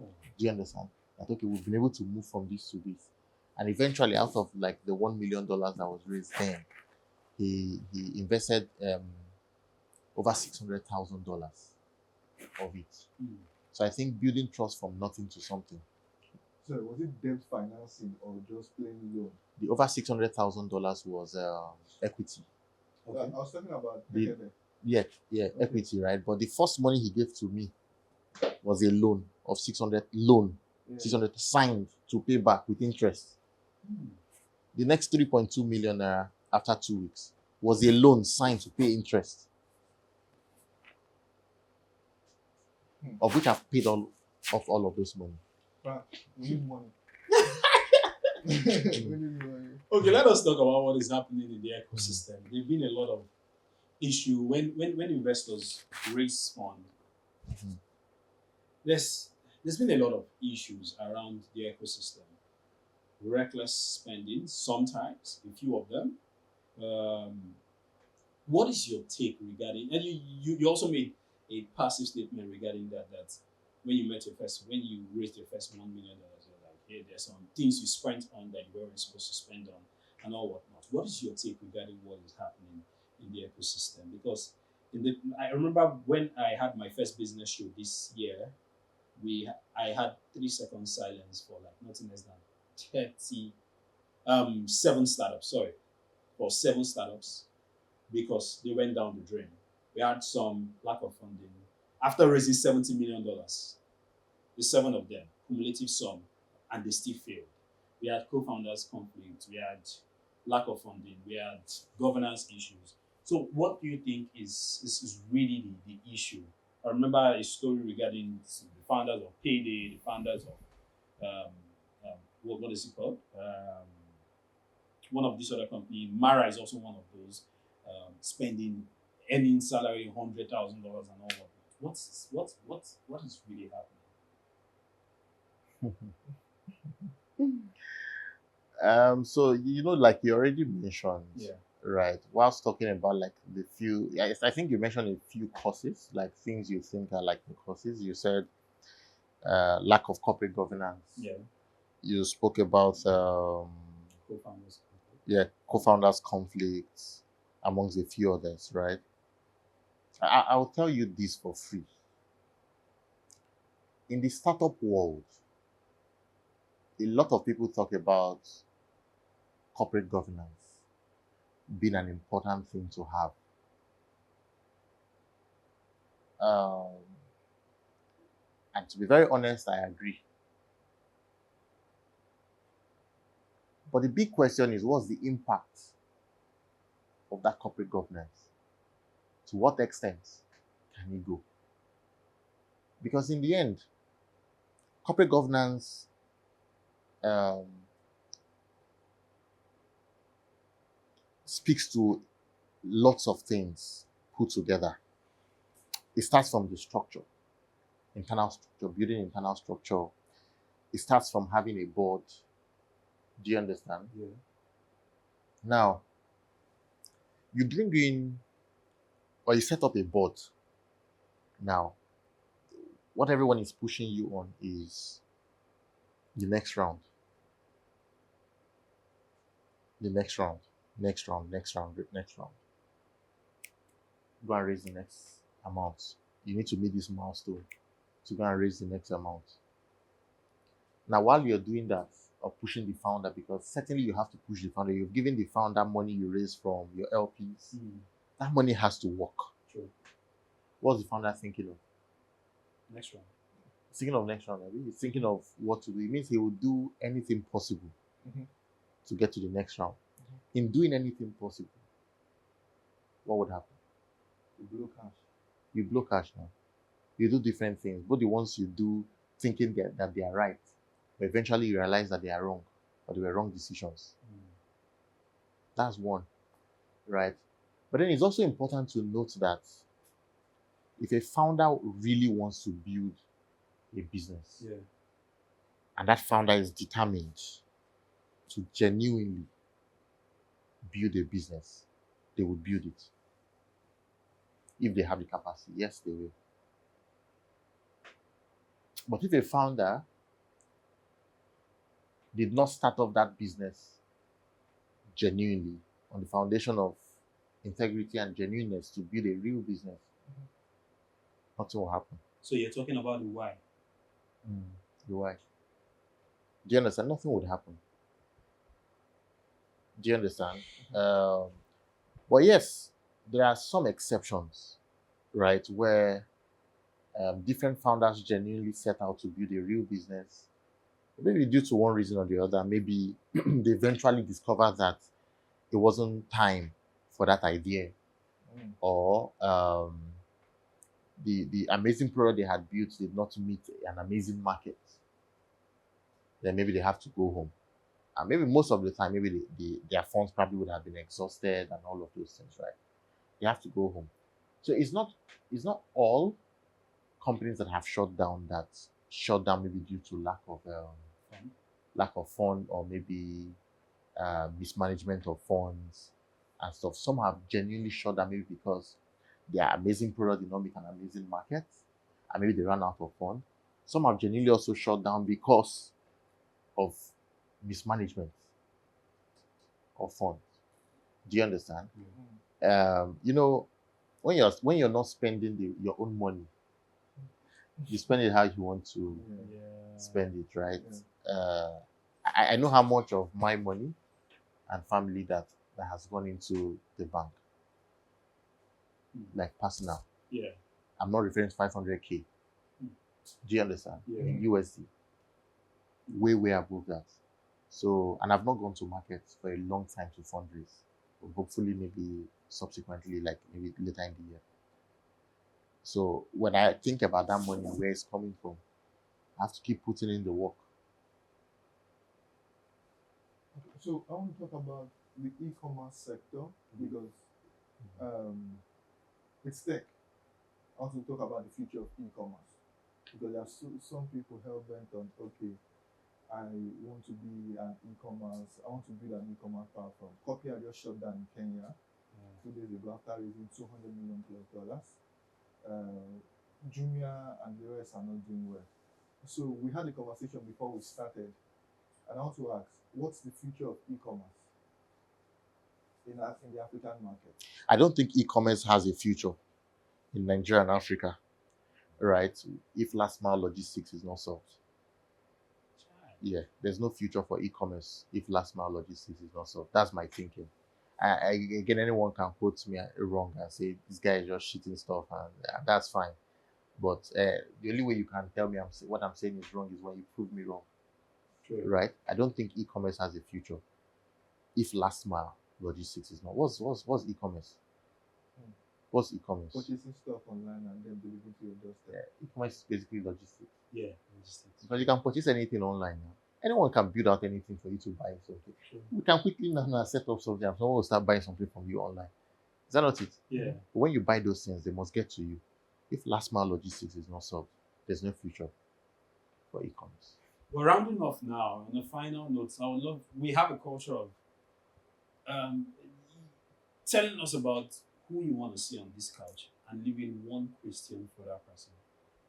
Oh. Do you understand? That okay, we've been able to move from this to this. And eventually, out of like the $1 million that was raised then, he invested over $600,000 of it. So I think building trust from nothing to something. So was it debt financing or just plain loan? The over $600,000 was equity. Okay. I was talking about The- Tekebe. Yeah, Okay. equity, right? But the first money he gave to me was a loan of 600 loan, Yeah. 600 signed to pay back with interest. The next 3.2 million naira after 2 weeks was a loan signed to pay interest, of which I've paid all of those money. Frank, we need money. We need money. Okay, let us talk about what is happening in the ecosystem. There've been a lot of issue when investors raise fund. Mhm. There's been a lot of issues around the ecosystem. Reckless spending, sometimes, a few of them. What is your take regarding? And you also made a passive statement regarding that when you raised your first $1 million, you're like, hey, there's some things you spent on that you weren't supposed to spend on, and all whatnot. What is your take regarding what is happening in the ecosystem? Because I remember when I had my first business show this year, I had 3 seconds silence for like nothing less than 7 startups. Sorry, for 7 startups, because they went down the drain. We had some lack of funding. After raising $70 million, the 7 of them, cumulative sum, and they still failed. We had co-founders conflict, we had lack of funding, we had governance issues. So what do you think is really the issue? I remember a story regarding the founders of Payday, the founders of what is it called? One of these other company, Mara is also one of those, spending earning salary $100,000 and all that. What is really happening? So like you already mentioned, Yeah. right? Whilst talking about like the few, I think you mentioned a few causes, like things you think are like the causes. You said lack of corporate governance. Yeah. You spoke about Co-founders. co-founders conflicts, amongst a few others, right? I'll tell you this for free. In the startup world, a lot of people talk about corporate governance being an important thing to have. Um, and to be very honest, I agree. But the big question is, what's the impact of that corporate governance? To what extent can it go? Because in the end, corporate governance um, speaks to lots of things put together. It starts from the structure, internal structure, building internal structure. It starts from having a board. Do you understand? Yeah. Now, you bring in or you set up a board. Now, what everyone is pushing you on is the next round, the next round, next round, next round, next round. Go and raise the next amount. You need to meet this milestone to go and raise the next amount. Now, while you're doing that, or pushing the founder, because certainly you have to push the founder, you've given the founder money you raised from your LPs. That money has to work. True. What's the founder thinking of? Next one. Thinking of next round, he's thinking of what to do. It means he will do anything possible to get to the next round. In doing anything possible, what would happen? You blow cash. You blow cash now. You do different things, but the ones you do thinking that they are right, but eventually you realize that they are wrong, or they were wrong decisions. That's one, right? But then it's also important to note that if a founder really wants to build a business, Yeah. and that founder is determined to genuinely build a business, they will build it. If they have the capacity, yes, they will. But if a founder did not start off that business genuinely on the foundation of integrity and genuineness to build a real business, nothing will happen. So you're talking about the why. The why. Do you understand? Nothing would happen. Do you understand? But yes, there are some exceptions, right, where different founders genuinely set out to build a real business. Maybe due to one reason or the other, maybe they eventually discovered that it wasn't time for that idea, or the amazing product they had built did not meet an amazing market. Then maybe they have to go home. And maybe most of the time, maybe their funds probably would have been exhausted and all of those things, right? They have to go home. So it's not all companies that have shut down maybe due to lack of fund, or maybe mismanagement of funds and stuff. Some have genuinely shut down maybe because their amazing product did not make an amazing market, and maybe they ran out of fund. Some have genuinely also shut down because of mismanagement of funds. Do you understand? You know, when you're not spending your own money, you spend it how you want to spend it, right? I know how much of my money and family that has gone into the bank, like personal. Yeah. I'm not referring to 500k. Do you understand? Yeah. In USD, way above that. So, and I've not gone to market for a long time to fundraise. But hopefully, maybe subsequently, like maybe later in the year. So when I think about that money and where it's coming from, I have to keep putting in the work. So I want to talk about the e-commerce sector because it's tech. I want to talk about the future of e-commerce because there are some people hell bent on, okay, I want to be an e-commerce. I want to build an e-commerce platform. Copia just shut down in Kenya 2 days ago after raising $200 million plus. Jumia and the rest are not doing well. So we had a conversation before we started, and I want to ask, what's the future of e-commerce in the African market? I don't think e-commerce has a future in Nigeria and Africa. right? If last mile logistics is not solved. Yeah, there's no future for e-commerce if last mile logistics is not solved. That's my thinking. Again, anyone can quote me wrong and say this guy is just shitting stuff, and that's fine. But the only way you can tell me what I'm saying is wrong is when you prove me wrong, True. right? I don't think e-commerce has a future if last mile logistics is not. What's e-commerce? What's e-commerce? Purchasing stuff online and then delivering to your doorstep. E-commerce is basically logistics. Yeah, logistics. Because you can purchase anything online now. Anyone can build out anything for you to buy something. True. We can quickly now set up something and someone will start buying something from you online. Is that not it? Yeah. But when you buy those things, they must get to you. If last mile logistics is not solved, there's no future for e-commerce. We're rounding off now. On a final note, we have a culture of telling us about who you want to see on this couch and leaving one question for that person.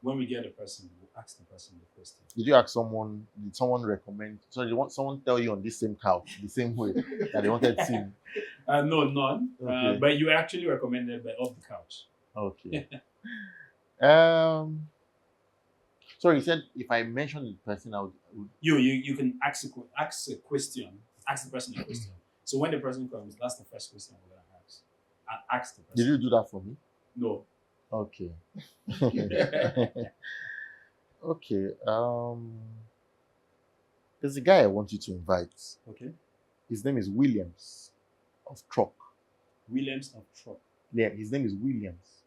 When we get a person, we'll ask the person the question. Did you ask someone, did someone recommend, so you want someone tell you on this same couch, the same way that they wanted to see? No, none. Okay. But you actually recommended by off the couch. Okay. Sorry, you said if I mention the person, I would You can ask a question, ask the person a question. So when the person comes, that's the first question we're gonna ask. Ask the person. Did you do that for me? No. Okay. Okay. There's a guy I want you to invite. Okay. His name is Williams of Truck. Williams of Truck. Yeah, his name is Williams.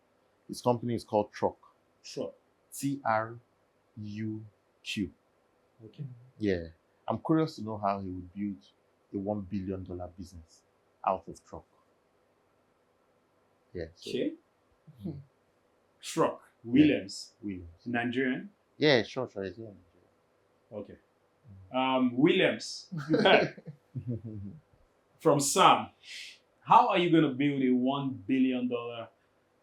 His company is called Truck. Truck. TRUQ. Okay. Yeah. I'm curious to know how he would build a $1 billion business out of Truck. Yeah. So Okay. Truck. Williams. Williams. Nigerian. Yeah, sure, it's here. Okay. Williams. From Sam. How are you going to build a $1 billion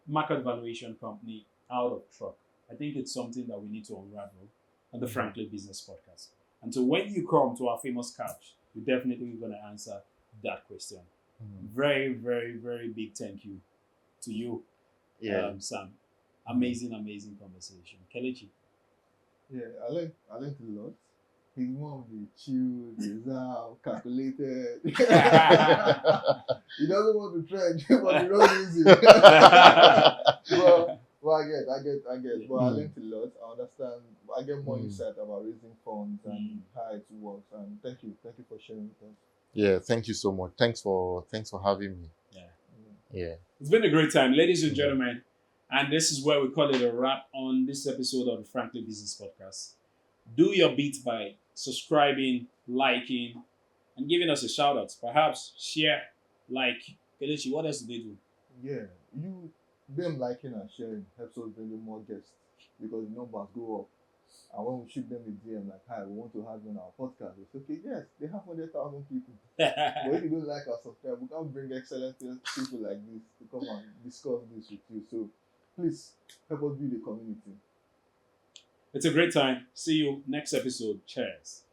market valuation company out of Truck? I think it's something that we need to unravel on the Frankly Business Podcast. And so when you come to our famous couch, we're definitely going to answer that question. Very, very, very big thank you to you, Sam. Amazing conversation. Kelechi. Yeah, I learned a lot. He's more of the chill, reserved, calculated. He doesn't want to trend, but he don't use it. Well, I get. But I learned a lot. I understand. I get more insight about raising funds and how it works. And thank you for sharing with us. Yeah, thank you so much. Thanks for having me. Yeah. It's been a great time, ladies and gentlemen. And this is where we call it a wrap on this episode of the Frankly Business Podcast. Do your bit by subscribing, liking, and giving us a shout out. Perhaps share, like. Kelechi, what else do they do? Yeah, them liking and sharing helps us bring in more guests because the numbers go up. And when we shoot them a DM like, hi, we want to have you on our podcast, it's okay, yes, they have 100,000 people. But if you don't like or subscribe, we can't bring excellent people like this to come and discuss this with you. So please help us build a community. It's a great time. See you next episode. Cheers.